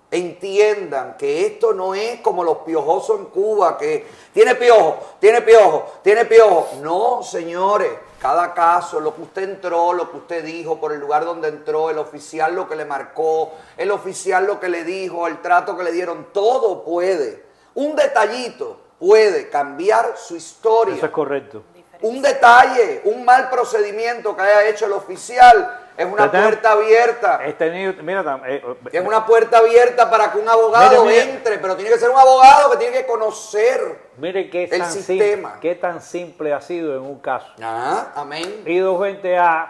Entiendan que esto no es como los piojosos en Cuba, que tiene piojo, tiene piojo, tiene piojo. No, señores, cada caso, lo que usted entró, lo que usted dijo, por el lugar donde entró, el oficial lo que le marcó, el oficial lo que le dijo, el trato que le dieron, todo puede. Un detallito puede cambiar su historia. Eso es correcto. Un detalle, un mal procedimiento que haya hecho el oficial, es una puerta abierta. Es una puerta abierta para que un abogado entre, pero tiene que ser un abogado que tiene que conocer Mire qué el sistema. Qué tan simple ha sido en un caso. Amén. I-220A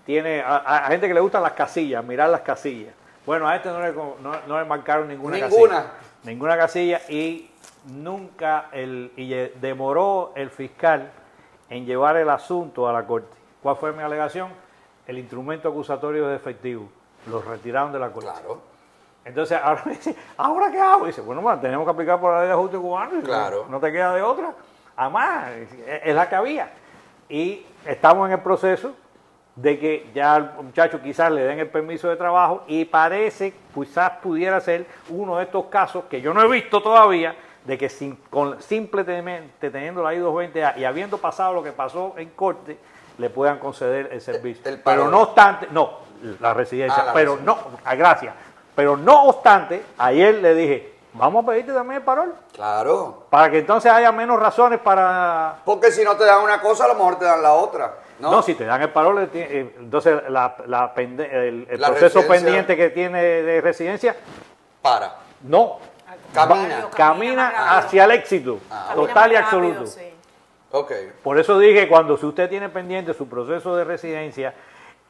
tiene a gente que le gustan las casillas, mirar las casillas. Bueno, a este no le marcaron ninguna casilla. Ninguna casilla y demoró el fiscal en llevar el asunto a la corte. ¿Cuál fue mi alegación? El instrumento acusatorio es efectivo. Lo retiraron de la corte. Claro. Entonces, ahora me dice, ¿ahora qué hago? Y dice, bueno, tenemos que aplicar por la ley de ajuste cubano. Claro. No te queda de otra. Además, es la que había. Y estamos en el proceso de que ya al muchacho quizás le den el permiso de trabajo y parece, quizás pudiera ser uno de estos casos que yo no he visto todavía, de que simplemente teniendo la I-220A y habiendo pasado lo que pasó en corte, le puedan conceder el servicio. Pero no obstante, la residencia, gracias. Pero no obstante, ayer le dije, vamos a pedirte también el parol. Claro. Para que entonces haya menos razones para... Porque si no te dan una cosa, a lo mejor te dan la otra. No, si te dan el parol, entonces el proceso residencia pendiente que tiene de residencia... No. Camina hacia el éxito, total y absoluto. Sí. Okay. Por eso dije, si usted tiene pendiente su proceso de residencia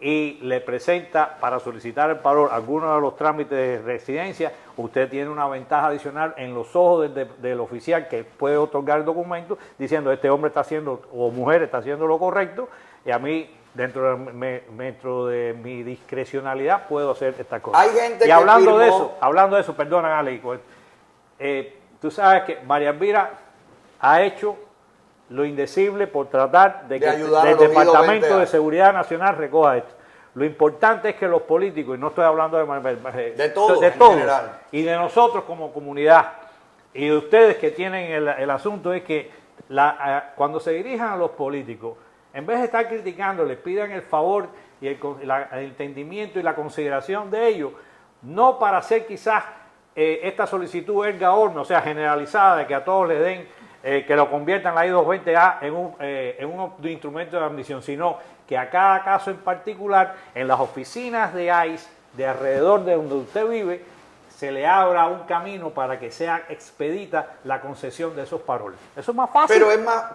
y le presenta para solicitar el parol alguno de los trámites de residencia, usted tiene una ventaja adicional en los ojos del oficial que puede otorgar el documento diciendo este hombre está haciendo, o mujer está haciendo lo correcto, y a mí, dentro de mi discrecionalidad, puedo hacer estas cosas. Hay gente y hablando de eso, perdona, Ale, tú sabes que María Elvira ha hecho lo indecible por tratar de que el Departamento de Seguridad Nacional recoja esto. Lo importante es que los políticos, y no estoy hablando de todos, y de nosotros como comunidad, y de ustedes que tienen el asunto, es que cuando se dirijan a los políticos, en vez de estar criticando, les pidan el favor y el entendimiento y la consideración de ellos, no para hacer quizás esta solicitud erga omnes, o sea, generalizada, de que a todos les den, que lo conviertan la I-220A en un instrumento de admisión, sino que a cada caso en particular, en las oficinas de ICE, de alrededor de donde usted vive, se le abra un camino para que sea expedita la concesión de esos paroles. Eso es más fácil.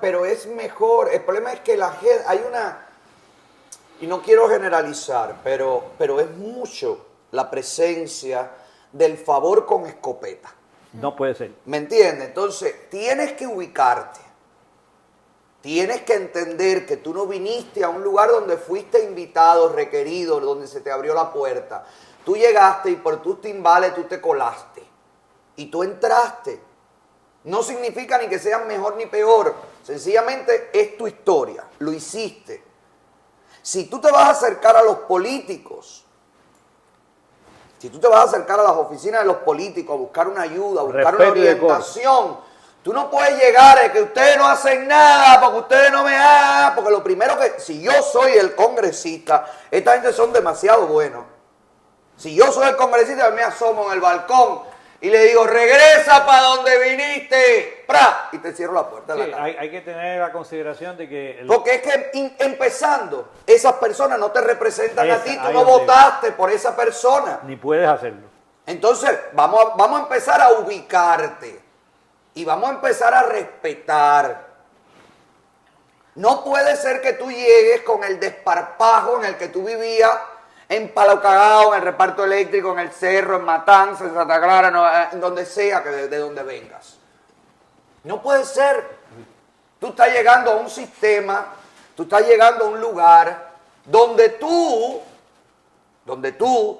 Pero es mejor. El problema es que la gente, y no quiero generalizar, pero es mucho la presencia del favor con escopeta. No puede ser. ¿Me entiendes? Entonces, tienes que ubicarte. Tienes que entender que tú no viniste a un lugar donde fuiste invitado, requerido, donde se te abrió la puerta. Tú llegaste y por tus timbales tú te colaste. Y tú entraste. No significa ni que seas mejor ni peor. Sencillamente es tu historia. Lo hiciste. Si tú te vas a acercar a los políticos Si tú te vas a acercar a las oficinas de los políticos a buscar una ayuda, a buscar una Respeto y decoro. orientación, tú no puedes llegar a que ustedes no hacen nada, porque ustedes no me hagan, porque lo primero que, si yo soy el congresista, esta gente son demasiado buenos. Si yo soy el congresista, me asomo en el balcón y le digo, regresa para donde viniste, ¡pra! Y te cierro la puerta de Sí, la cara. hay que tener la consideración de que... Porque es que empezando, esas personas no te representan a ti, tú ahí no donde- votaste por esa persona. Ni puedes hacerlo. Entonces, vamos a empezar a ubicarte y vamos a empezar a respetar. No puede ser que tú llegues con el desparpajo en el que tú vivías en Palo Cagao, en el reparto eléctrico, en el Cerro, en Matanza, en Santa Clara, en donde sea que de donde vengas. No puede ser. Tú estás llegando a un sistema, tú estás llegando a un lugar donde tú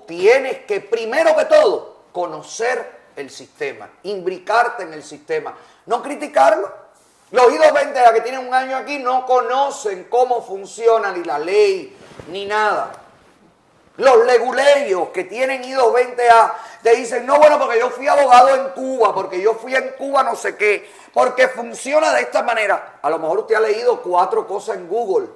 tienes que, primero que todo, conocer el sistema, imbricarte en el sistema, no criticarlo. Los I-220 que tienen un año aquí no conocen cómo funciona ni la ley, ni nada. Los leguleyos que tienen I-220A te dicen, no, bueno, porque yo fui abogado en Cuba, porque yo fui en Cuba no sé qué, porque funciona de esta manera. A lo mejor usted ha leído 4 cosas en Google,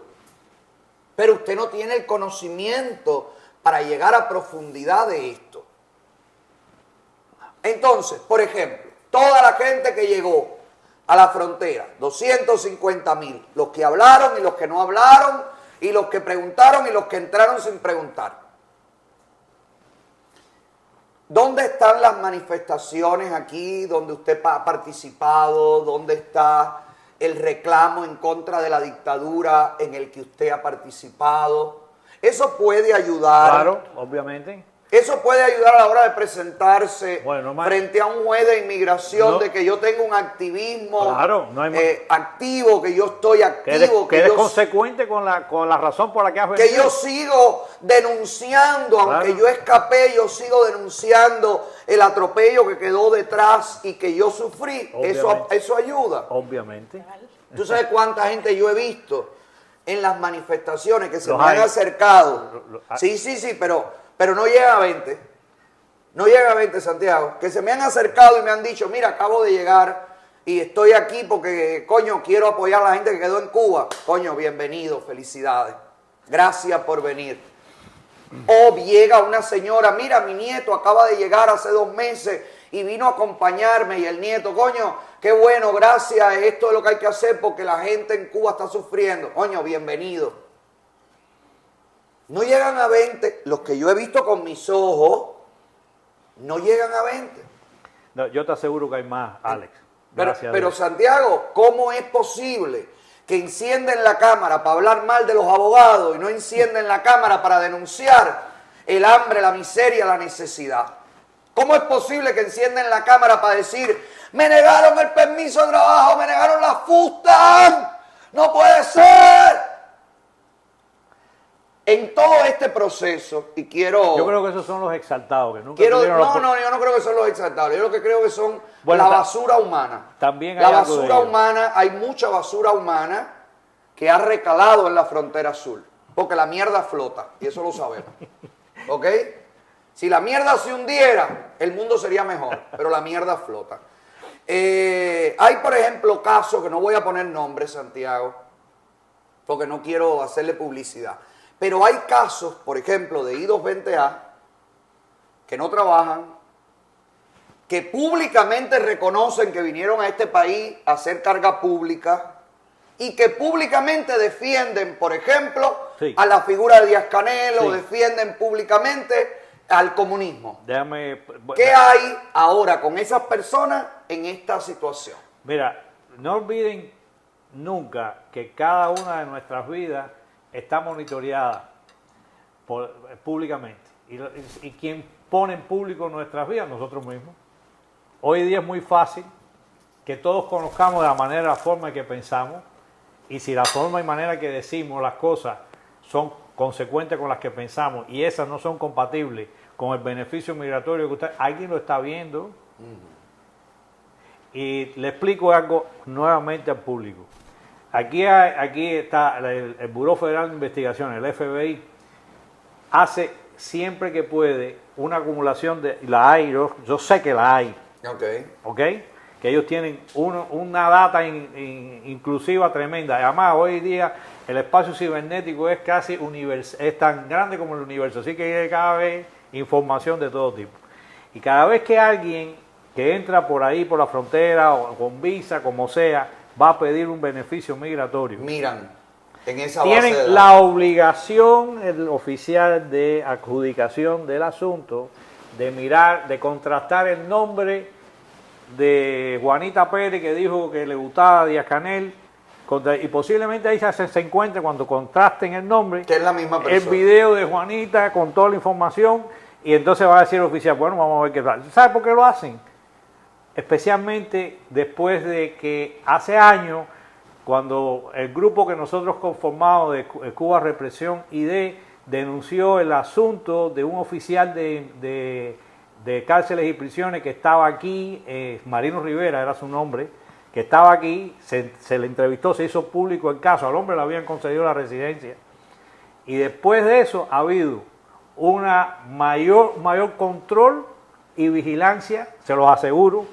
pero usted no tiene el conocimiento para llegar a profundidad de esto. Entonces, por ejemplo, toda la gente que llegó a la frontera, 250,000, los que hablaron y los que no hablaron, y los que preguntaron y los que entraron sin preguntar. ¿Dónde están las manifestaciones aquí donde usted ha participado? ¿Dónde está el reclamo en contra de la dictadura en el que usted ha participado? Eso puede ayudar. Claro, obviamente. Eso puede ayudar a la hora de presentarse Bueno, no hay- frente a un juez de inmigración No. de que yo tengo un activismo Claro, no hay más. activo, que yo estoy Que activo, eres consecuente con la razón por la que has venido. que yo sigo denunciando, aunque Claro. yo escapé, yo sigo denunciando el atropello que quedó detrás y que yo sufrí. Obviamente. Eso ayuda. Obviamente. ¿Tú sabes cuánta gente yo he visto en las manifestaciones que se Los me han hay. acercado? Lo- Sí, pero no llega a 20. No llega a 20, Santiago. Que se me han acercado y me han dicho, mira, acabo de llegar y estoy aquí porque, coño, quiero apoyar a la gente que quedó en Cuba. Coño, bienvenido, felicidades. Gracias por venir. O llega una señora, mira, mi nieto acaba de llegar hace 2 meses y vino a acompañarme, y el nieto, coño, qué bueno, gracias, esto es lo que hay que hacer porque la gente en Cuba está sufriendo. Coño, bienvenido. No llegan a 20, los que yo he visto con mis ojos, no llegan a 20. No, yo te aseguro que hay más, Alex. Pero, Gracias a pero Dios. Santiago, ¿cómo es posible que encienden la cámara para hablar mal de los abogados y no encienden la cámara para denunciar el hambre, la miseria, la necesidad? ¿Cómo es posible que encienden la cámara para decir, me negaron el permiso de trabajo, me negaron la fusta? ¡No puede ser! En todo este proceso, y quiero... Yo creo que esos son los exaltados, que nunca Quiero, tuvieron la no, yo no creo que son los exaltados. Yo lo que creo que son Bueno, la basura humana. también hay la algo de basura ello. humana, hay mucha basura humana que ha recalado en la frontera sur. Porque la mierda flota, y eso lo sabemos. ¿Ok? Si la mierda se hundiera, el mundo sería mejor, pero la mierda flota. Hay, por ejemplo, casos, que no voy a poner nombres, Santiago, porque no quiero hacerle publicidad. Pero hay casos, por ejemplo, de I-220A, que no trabajan, que públicamente reconocen que vinieron a este país a hacer carga pública y que públicamente defienden, por ejemplo, Sí. a la figura de Díaz-Canel o Sí. defienden públicamente al comunismo. Déjame... ¿Qué hay ahora con esas personas en esta situación? Mira, no olviden nunca que cada una de nuestras vidas está monitoreada públicamente. Y quien pone en público nuestras vidas, nosotros mismos. Hoy día es muy fácil que todos conozcamos la manera, la forma en que pensamos, y si la forma y manera que decimos las cosas son consecuentes con las que pensamos y esas no son compatibles con el beneficio migratorio que alguien lo está viendo. Y le explico algo nuevamente al público. Aquí está el Buró Federal de Investigación, el FBI, hace siempre que puede una acumulación de, la hay, yo sé que la hay, ¿ok? Que ellos tienen una data inclusiva tremenda. Además, hoy día el espacio cibernético es casi es tan grande como el universo, así que hay cada vez información de todo tipo. Y cada vez que alguien que entra por ahí, por la frontera, o con visa, como sea, va a pedir un beneficio migratorio. Miran, en esa base de Tienen datos. la obligación, el oficial de adjudicación del asunto, de mirar, de contrastar el nombre de Juanita Pérez, que dijo que le gustaba Díaz-Canel, y posiblemente ahí se encuentre, cuando contrasten el nombre, que es la misma persona, el video de Juanita con toda la información, y entonces va a decir el oficial, bueno, vamos a ver qué tal. ¿Sabe por qué lo hacen? Especialmente después de que hace años, cuando el grupo que nosotros conformamos de Cuba Represión ID denunció el asunto de un oficial de cárceles y prisiones que estaba aquí, Marino Rivera era su nombre, que estaba aquí, se le entrevistó, se hizo público el caso, al hombre le habían concedido la residencia, y después de eso ha habido una mayor control y vigilancia, se los aseguro,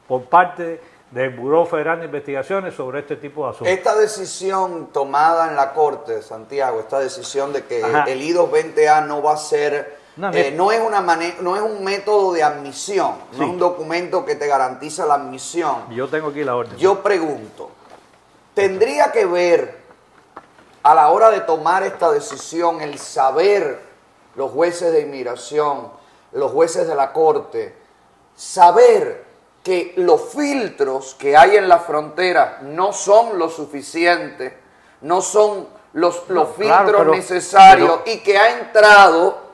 por parte del Buró Federal de Investigaciones sobre este tipo de asuntos. Esta decisión tomada en la Corte, Santiago, esta decisión de que Ajá. el I-220A no va a ser, No, no es un método de admisión, Sí. no es un documento que te garantiza la admisión. Yo tengo aquí la orden. Yo pregunto, ¿tendría que ver a la hora de tomar esta decisión el saber los jueces de inmigración, los jueces de la Corte, saber que los filtros que hay en la frontera no son lo suficiente, no son los filtros necesarios, y que ha entrado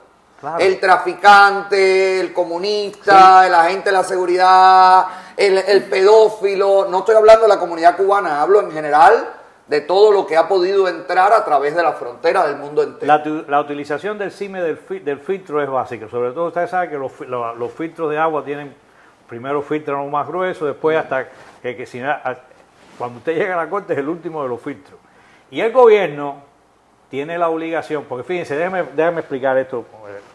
el traficante, el comunista, el agente de la seguridad, el pedófilo? No estoy hablando de la comunidad cubana, hablo en general de todo lo que ha podido entrar a través de la frontera del mundo entero. La utilización del CIME del filtro es básica, sobre todo ustedes saben que los filtros de agua tienen, primero filtran lo más grueso, después hasta que cuando usted llega a la Corte es el último de los filtros. Y el gobierno tiene la obligación, porque fíjense, déjeme explicar esto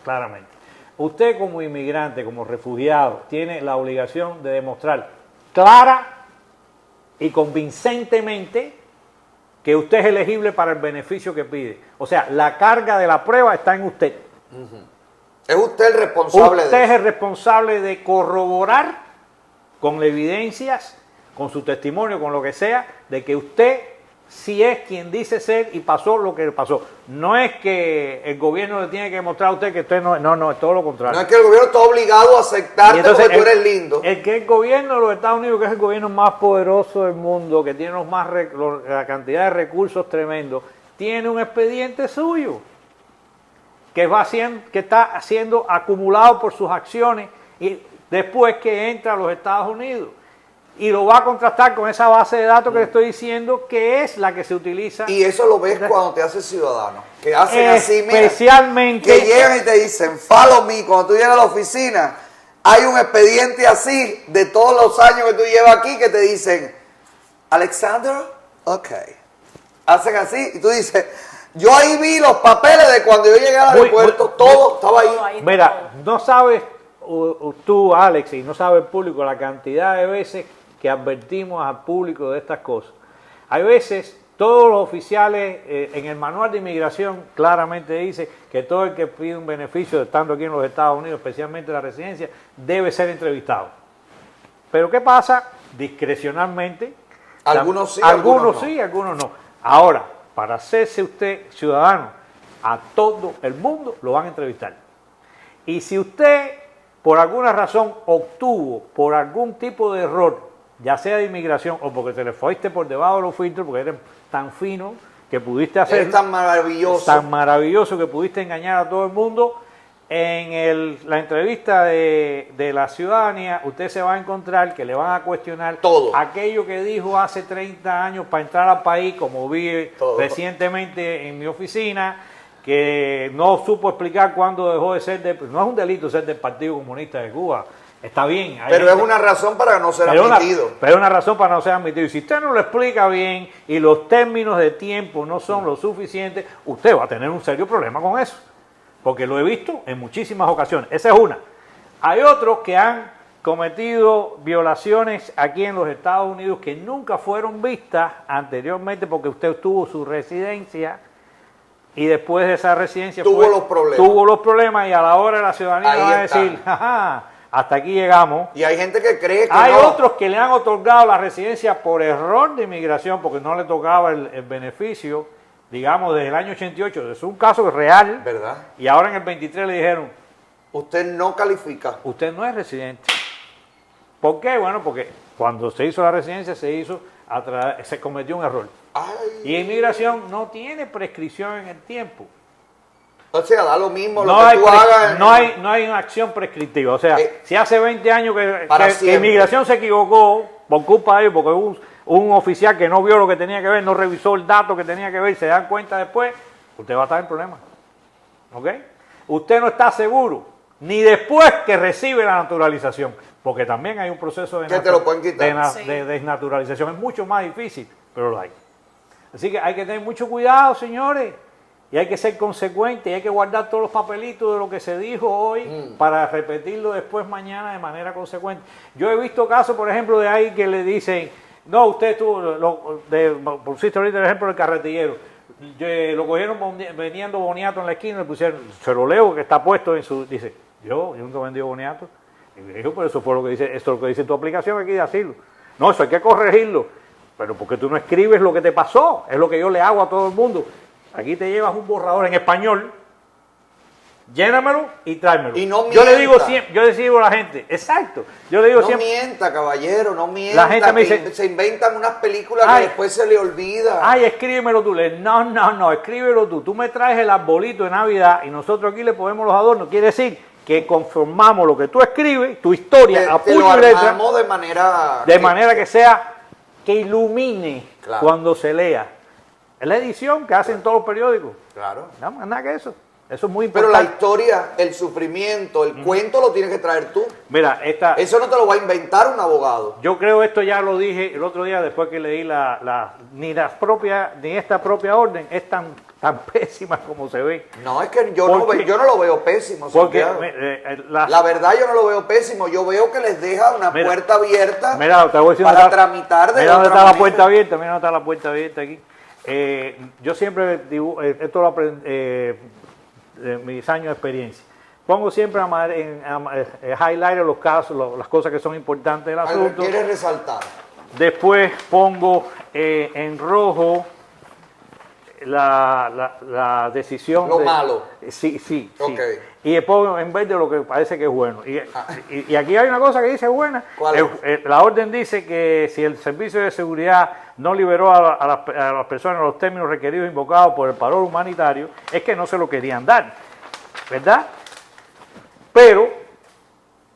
claramente. Usted como inmigrante, como refugiado, tiene la obligación de demostrar clara y convincentemente que usted es elegible para el beneficio que pide. O sea, la carga de la prueba está en usted. Es usted el responsable Usted de es eso. el responsable de corroborar con evidencias, con su testimonio, con lo que sea, de que usted sí es quien dice ser y pasó lo que pasó. No es que el gobierno le tiene que demostrar a usted que usted no, es todo lo contrario. No es que el gobierno está obligado a aceptarte Y entonces porque tú eres lindo. El gobierno de los Estados Unidos, que es el gobierno más poderoso del mundo, que tiene la cantidad de recursos tremendos, tiene un expediente suyo que está siendo acumulado por sus acciones y después que entra a los Estados Unidos. Y lo va a contrastar con esa base de datos que le estoy diciendo, que es la que se utiliza. Y eso lo ves cuando te haces ciudadano. Que hacen así, mira. Especialmente. Que llegan y te dicen, follow me. Cuando tú llegas a la oficina, hay un expediente así de todos los años que tú llevas aquí que te dicen, Alexander, ok. Hacen así y tú dices, yo ahí vi los papeles de cuando yo llegué al aeropuerto, todo estaba ahí. Mira, no sabes tú, Alex, y no sabe el público la cantidad de veces que advertimos al público de estas cosas. Hay veces, todos los oficiales, en el manual de inmigración claramente dice que todo el que pide un beneficio estando aquí en los Estados Unidos, especialmente la residencia, debe ser entrevistado. Pero ¿qué pasa? Discrecionalmente. Algunos sí, algunos sí, algunos no. Ahora, para hacerse usted ciudadano, a todo el mundo lo van a entrevistar. Y si usted, por alguna razón, obtuvo por algún tipo de error, ya sea de inmigración o porque te le fuiste por debajo de los filtros, porque eres tan fino que pudiste hacer, Es tan maravilloso que pudiste engañar a todo el mundo, en la entrevista de la ciudadanía, usted se va a encontrar que le van a cuestionar todo aquello que dijo hace 30 años para entrar al país, como vi recientemente en mi oficina, que no supo explicar cuándo dejó de ser no es un delito ser del Partido Comunista de Cuba, está bien. Pero es una razón para no ser admitido. Pero es una razón para no ser admitido. Y si usted no lo explica bien y los términos de tiempo no son lo suficiente, usted va a tener un serio problema con eso. porque lo he visto en muchísimas ocasiones. Esa es una. Hay otros que han cometido violaciones aquí en los Estados Unidos que nunca fueron vistas anteriormente porque usted tuvo su residencia y después de esa residencia tuvo los problemas y a la hora de la ciudadanía ahí va a está. decir, jaja, hasta aquí llegamos. Y hay gente que cree que hay no. otros que le han otorgado la residencia por error de inmigración porque no le tocaba el beneficio, digamos, desde el año 88. Es un caso real. ¿Verdad? Y ahora en el 23 le dijeron, Usted no califica. usted no es residente. ¿Por qué? Bueno, porque cuando se hizo la residencia se cometió un error. Ay. Y inmigración no tiene prescripción en el tiempo. O sea, da lo mismo No lo que hay, tú hagas. no hay una acción prescriptiva. O sea, Eh, si hace 20 años para que siempre. inmigración se equivocó por culpa de ellos, porque hubo un oficial que no vio lo que tenía que ver, no revisó el dato que tenía que ver, se dan cuenta después, usted va a estar en problemas. ¿Ok? Usted no está seguro, ni después que recibe la naturalización, porque también hay un proceso Que te lo pueden quitar. Sí. de desnaturalización. Es mucho más difícil, pero lo hay. Así que hay que tener mucho cuidado, señores. Y hay que ser consecuente, y hay que guardar todos los papelitos de lo que se dijo hoy para repetirlo después mañana de manera consecuente. Yo he visto casos, por ejemplo, de ahí que le dicen, no, usted tuvo, pusiste ahorita el ejemplo del carretillero, lo cogieron vendiendo boniato en la esquina, le pusieron, se lo leo que está puesto en su, dice, yo nunca he vendido boniato. Y me dijo, pero eso fue lo que dice, esto es lo que dice tu aplicación, aquí de asilo. No, eso hay que corregirlo. Pero porque tú no escribes lo que te pasó, es lo que yo le hago a todo el mundo. Aquí te llevas un borrador en español, llénamelo y tráemelo. Y no yo le digo mienta. siempre, yo le digo a la gente, exacto, yo le digo No siempre, mienta, caballero, no mienta. La gente me dice- que se inventan unas películas Ay. que después se le olvida. ay, escríbemelo tú. No, escríbelo tú. Tú me traes el arbolito de Navidad y nosotros aquí le ponemos los adornos. Quiere decir que conformamos lo que tú escribes, tu historia, a te lo puño y letra, armamos de manera... de manera que sea, que ilumine Claro. cuando se lea. Es la edición que hacen todos los periódicos. Claro. Nada más nada que eso. Eso es muy Pero la importante. historia, el sufrimiento, el cuento lo tienes que traer tú. Mira, Eso no te lo va a inventar un abogado. yo creo esto ya lo dije el otro día después que leí ni esta propia orden es tan pésima como se ve. No, es que yo ¿Por qué? no lo veo pésimo. Porque Santiago. La verdad yo no lo veo pésimo. Yo veo que les deja una Mira, puerta abierta mira, te voy a decir para dónde tramitar de mira dónde otra está la manera. puerta abierta, mira dónde está la puerta abierta aquí. Yo siempre digo, esto lo aprendí de mis años de experiencia. Pongo siempre en highlighter los casos, las cosas que son importantes del Algo asunto. quieres resaltar. Después pongo en rojo la decisión. Lo malo. Sí. Ok. Y pongo en verde lo que parece que es bueno. Y aquí hay una cosa que dice buena. ¿Cuál es? La orden dice que si el Servicio de Seguridad no liberó a las personas los términos requeridos invocados por el parol humanitario, es que no se lo querían dar, ¿verdad? Pero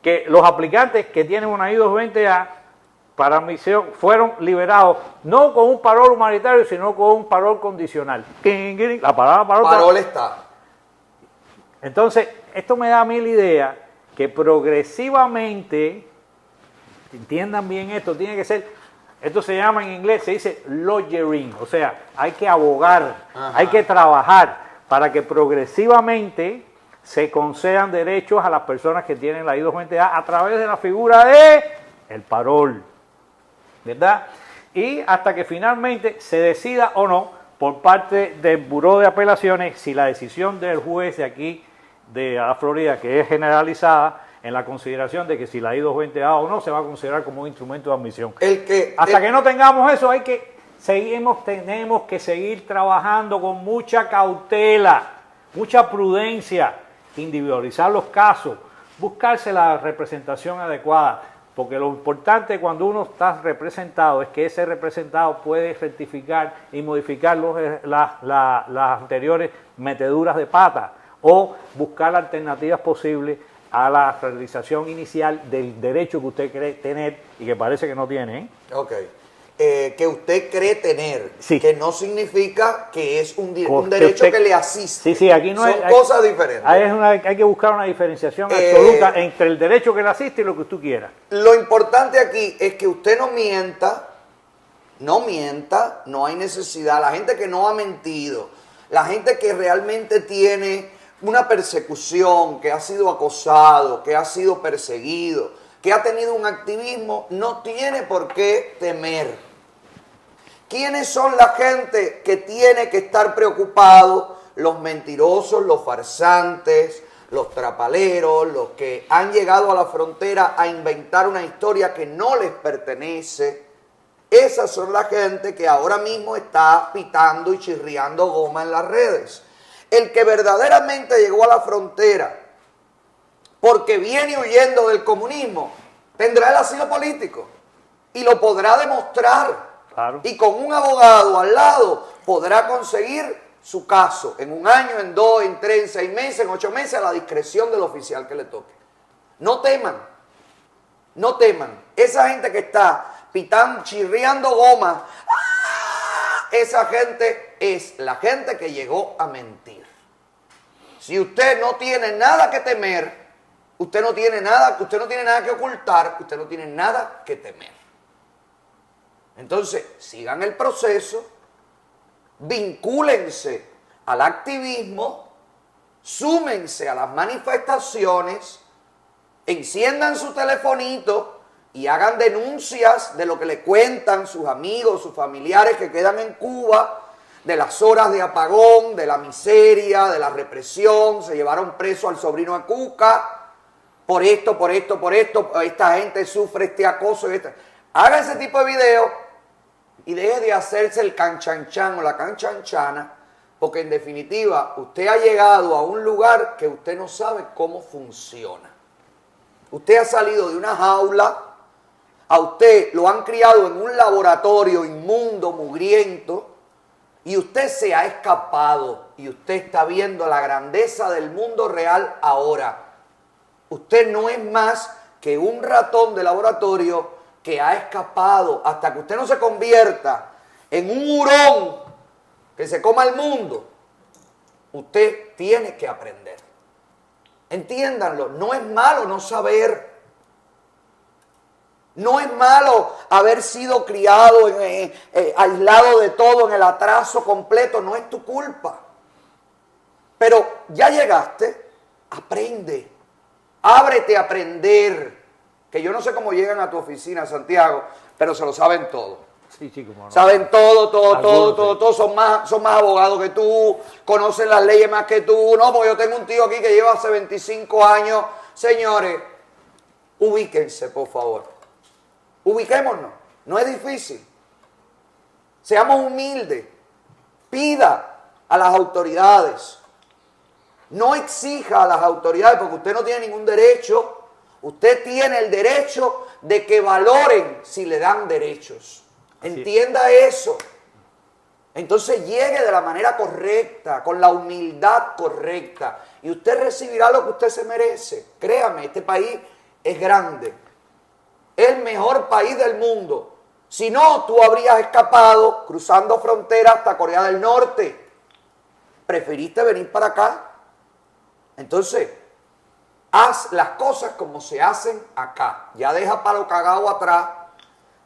que los aplicantes que tienen una I-220A para misión fueron liberados no con un parol humanitario, sino con un parol condicional. La palabra Parol está. Entonces, esto me da a mí la idea que progresivamente, entiendan bien esto, tiene que ser, esto se llama en inglés, se dice lawyering, o sea, hay que abogar, Ajá. hay que trabajar para que progresivamente se concedan derechos a las personas que tienen la I-220A a través de la figura de el parol, ¿verdad? Y hasta que finalmente se decida o no por parte del Buró de Apelaciones si la decisión del juez de aquí de la Florida, que es generalizada en la consideración de que si la I-220A o no se va a considerar como un instrumento de admisión. Hasta que no tengamos eso tenemos que seguir trabajando con mucha cautela, mucha prudencia, individualizar los casos, buscarse la representación adecuada, porque lo importante cuando uno está representado es que ese representado puede rectificar y modificar las anteriores meteduras de pata o buscar alternativas posibles a la realización inicial del derecho que usted cree tener y que parece que no tiene, ¿eh? Ok. Que usted cree tener, Sí. que no significa que es un Que derecho usted- que le asiste. Sí, aquí no Son hay cosas diferentes. hay que buscar una diferenciación absoluta entre el derecho que le asiste y lo que tú quieras. Lo importante aquí es que usted no mienta, no hay necesidad. La gente que no ha mentido, la gente que realmente tiene una persecución, que ha sido acosado, que ha sido perseguido, que ha tenido un activismo, no tiene por qué temer. ¿Quiénes son la gente que tiene que estar preocupado? Los mentirosos, los farsantes, los trapaleros, los que han llegado a la frontera a inventar una historia que no les pertenece. Esas son la gente que ahora mismo está pitando y chirriando goma en las redes. El que verdaderamente llegó a la frontera porque viene huyendo del comunismo, tendrá el asilo político y lo podrá demostrar. Claro. Y con un abogado al lado podrá conseguir su caso en 1 año, en 2, en 3, en 6 meses, en 8 meses, a la discreción del oficial que le toque. No teman, no teman. Esa gente que está pitando, chirriando goma, esa gente es la gente que llegó a mentir. Si usted no tiene nada que temer, usted no tiene nada que ocultar, usted no tiene nada que temer. Entonces, sigan el proceso, vincúlense al activismo, súmense a las manifestaciones, enciendan su telefonito y hagan denuncias de lo que le cuentan sus amigos, sus familiares que quedan en Cuba, de las horas de apagón, de la miseria, de la represión. Se llevaron preso al sobrino de Cuca, por esto, esta gente sufre este acoso. Haga ese tipo de videos y deje de hacerse el canchanchan o la canchanchana, porque en definitiva usted ha llegado a un lugar que usted no sabe cómo funciona. Usted ha salido de una jaula, a usted lo han criado en un laboratorio inmundo, mugriento, y usted se ha escapado y usted está viendo la grandeza del mundo real ahora. Usted no es más que un ratón de laboratorio que ha escapado. Hasta que usted no se convierta en un hurón que se coma el mundo, usted tiene que aprender. Entiéndanlo, no es malo no saber. No es malo haber sido criado, aislado de todo, en el atraso completo, no es tu culpa. Pero ya llegaste, aprende, ábrete a aprender. Que yo no sé cómo llegan a tu oficina, Santiago, pero se lo saben todo. Sí, chicos, no. Saben todo, Algunos, sí. son más abogados que tú, conocen las leyes más que tú. No, porque yo tengo un tío aquí que lleva hace 25 años. Señores, ubíquense, por favor. Ubiquémonos, no es difícil. Seamos humildes. Pida a las autoridades. No exija a las autoridades porque usted no tiene ningún derecho. Usted tiene el derecho de que valoren si le dan derechos. Entienda eso. Entonces llegue de la manera correcta, con la humildad correcta. Y usted recibirá lo que usted se merece. Créame, este país es grande. El mejor país del mundo. Si no, tú habrías escapado cruzando frontera hasta Corea del Norte. Preferiste venir para acá. Entonces, haz las cosas como se hacen acá. Ya deja palo cagado atrás.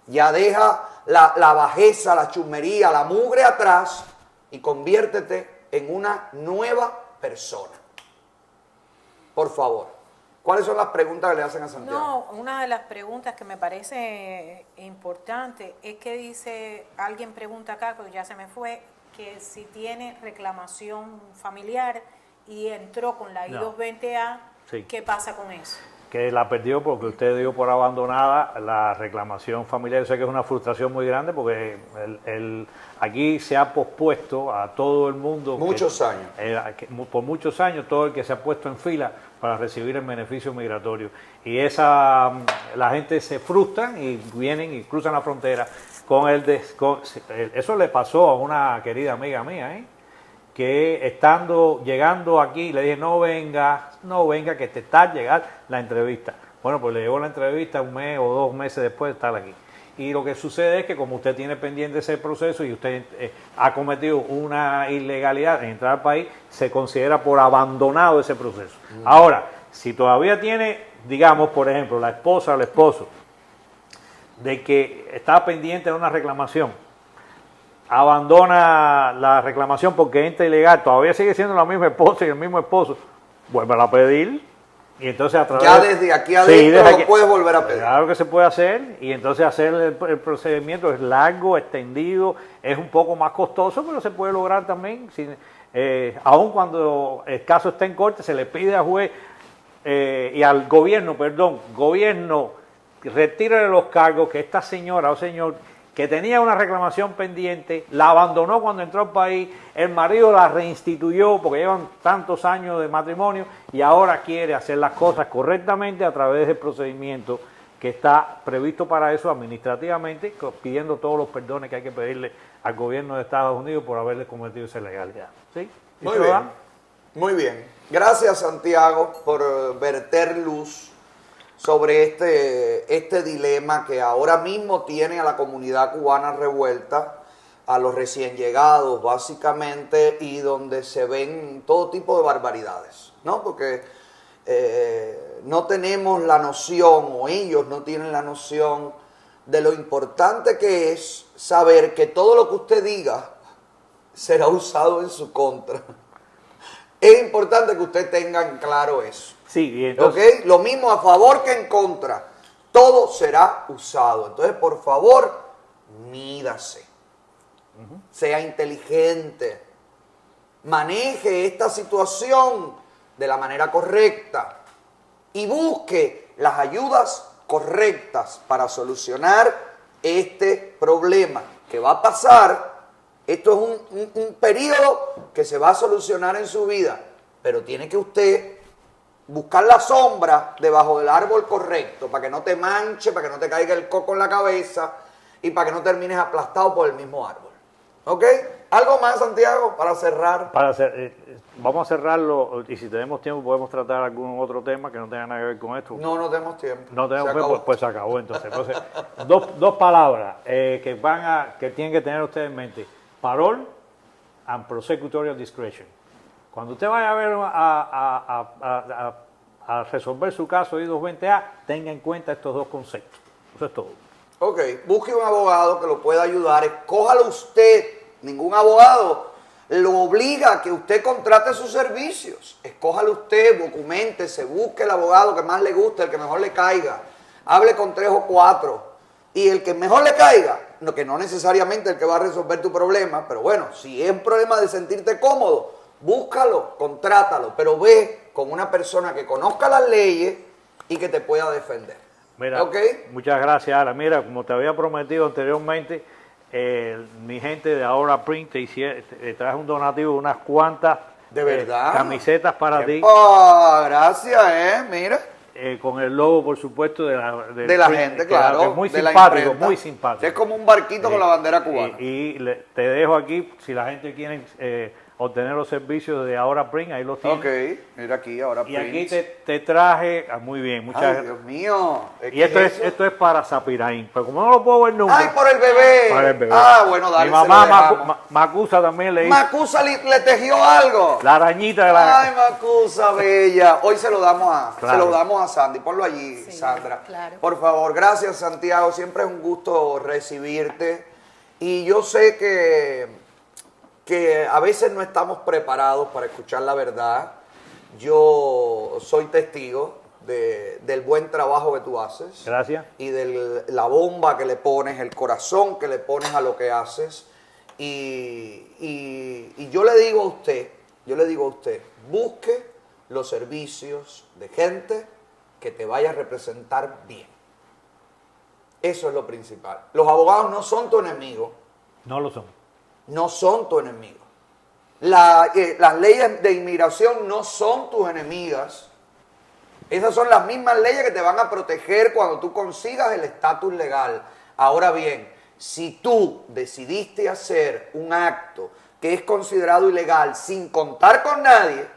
Ya deja la bajeza, la chusmería, la mugre atrás. Y conviértete en una nueva persona. Por favor. ¿Cuáles son las preguntas que le hacen a Santiago? No, una de las preguntas que me parece importante es que dice, alguien pregunta acá, pero ya se me fue, que si tiene reclamación familiar y entró con la I-220A, Sí. ¿qué pasa con eso? Que la perdió porque usted dio por abandonada la reclamación familiar. Yo sé que es una frustración muy grande porque aquí se ha pospuesto a todo el mundo. Muchos años. Por muchos años, todo el que se ha puesto en fila para recibir el beneficio migratorio. Y la gente se frustra y vienen y cruzan la frontera con eso le pasó a una querida amiga mía, que llegando aquí, le dije, no venga, que te está llegando la entrevista. Bueno, pues le llegó la entrevista 1 mes o 2 meses después de estar aquí. Y lo que sucede es que como usted tiene pendiente ese proceso y usted ha cometido una ilegalidad en entrar al país, se considera por abandonado ese proceso. Ahora, si todavía tiene, digamos, por ejemplo, la esposa o el esposo, de que estaba pendiente de una reclamación, abandona la reclamación porque entra ilegal, todavía sigue siendo la misma esposa y el mismo esposo, vuelve a pedir y entonces a través Ya desde aquí Sí, adentro desde lo aquí- puedes volver a pedir. Claro que se puede hacer y entonces hacer el procedimiento es largo, extendido, es un poco más costoso, pero se puede lograr también. Aun cuando el caso está en corte, se le pide al juez y al gobierno, gobierno, retírale los cargos que esta señora o señor que tenía una reclamación pendiente, la abandonó cuando entró al país, el marido la reinstituyó porque llevan tantos años de matrimonio y ahora quiere hacer las cosas correctamente a través del procedimiento que está previsto para eso administrativamente, pidiendo todos los perdones que hay que pedirle al gobierno de Estados Unidos por haberle cometido esa ilegalidad. ¿Sí? ¿Y Muy se lo bien, dan? muy bien. Gracias, Santiago, por verter luz sobre este dilema que ahora mismo tiene a la comunidad cubana revuelta, a los recién llegados básicamente, y donde se ven todo tipo de barbaridades, ¿no? Porque no tenemos la noción, o ellos no tienen la noción de lo importante que es saber que todo lo que usted diga será usado en su contra. Es importante que usted tenga en claro eso. Sí, y entonces, ¿Ok? Lo mismo a favor que en contra. Todo será usado. Entonces, por favor, mídase. Sea inteligente. Maneje esta situación de la manera correcta. Y busque las ayudas correctas para solucionar este problema que va a pasar. Esto es un periodo que se va a solucionar en su vida. Pero tiene que usted buscar la sombra debajo del árbol correcto para que no te manche, para que no te caiga el coco en la cabeza y para que no termines aplastado por el mismo árbol. ¿Ok? ¿Algo más, Santiago, para cerrar? vamos a cerrarlo y si tenemos tiempo podemos tratar algún otro tema que no tenga nada que ver con esto. No, no tenemos tiempo. No tenemos Se tiempo, acabó. pues se acabó entonces. Entonces, dos palabras que tienen que tener ustedes en mente. Parole and prosecutorial discretion. Cuando usted vaya a ver a resolver su caso I-220A, tenga en cuenta estos dos conceptos. Eso es todo. Ok, busque un abogado que lo pueda ayudar, escójalo usted. Ningún abogado lo obliga a que usted contrate sus servicios. Escójalo usted, documentese, busque el abogado que más le guste, el que mejor le caiga. Hable con 3 o 4. Y el que mejor le caiga, que no necesariamente el que va a resolver tu problema, pero bueno, si es un problema de sentirte cómodo, búscalo, contrátalo, pero ve con una persona que conozca las leyes y que te pueda defender. Mira, ¿Ok? muchas gracias, Ara. Mira, como te había prometido anteriormente, mi gente de Ahora Print te traje un donativo de unas cuantas ¿De verdad? camisetas para ti, Gracias, mira. con el logo, por supuesto, de la Print, gente, que claro. es muy de la simpático, imprenta. muy simpático. Es como un barquito con la bandera cubana. Te dejo aquí, si la gente quiere obtener los servicios de Ahora Print, ahí los tienes. Ok, mira aquí, ahora Y aquí Prince. te traje, muy bien, muchas Ay, gracias. Dios mío. Y esto es para Zapiraín, pero como no lo puedo ver nunca. Ay, por el bebé. Para el bebé. Ah, bueno, dale. Mi mamá Macusa también le hizo Macusa le tejió algo. la arañita de la... Ay, Macusa, bella. Hoy se lo damos Claro. se lo damos a Sandy. Ponlo allí, Sí, Sandra. claro. Por favor, gracias, Santiago. Siempre es un gusto recibirte. Y yo sé que a veces no estamos preparados para escuchar la verdad. Yo soy testigo del buen trabajo que tú haces. Gracias. Y de la bomba que le pones, el corazón que le pones a lo que haces. Y yo le digo a usted, busque los servicios de gente que te vaya a representar bien. Eso es lo principal. Los abogados no son tu enemigo, No lo son. no son tu enemigo. Las leyes de inmigración no son tus enemigas. Esas son las mismas leyes que te van a proteger cuando tú consigas el estatus legal. Ahora bien, si tú decidiste hacer un acto que es considerado ilegal sin contar con nadie,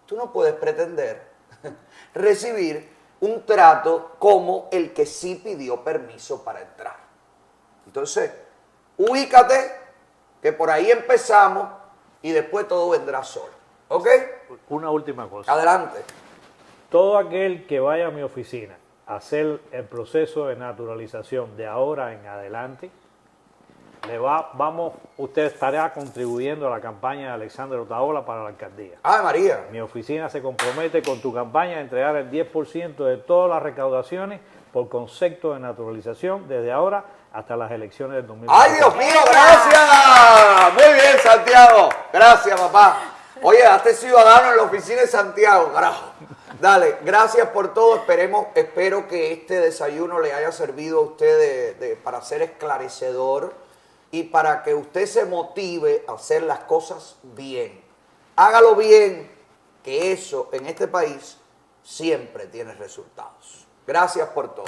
tú no puedes pretender recibir un trato como el que sí pidió permiso para entrar. Entonces, ubícate, que por ahí empezamos y después todo vendrá solo. ¿Ok? Una última cosa. Adelante. Todo aquel que vaya a mi oficina a hacer el proceso de naturalización de ahora en adelante, usted estará contribuyendo a la campaña de Alexander Otaola para la alcaldía. ¡Ay, María! Mi oficina se compromete con tu campaña a entregar el 10% de todas las recaudaciones por concepto de naturalización desde ahora hasta las elecciones del 2020. ¡Ay, Dios mío! ¡Gracias! Muy bien, Santiago. Gracias, papá. Oye, hazte ciudadano en la oficina de Santiago, carajo. Dale, gracias por todo. Espero que este desayuno le haya servido a usted para ser esclarecedor y para que usted se motive a hacer las cosas bien. Hágalo bien, que eso en este país siempre tiene resultados. Gracias por todo.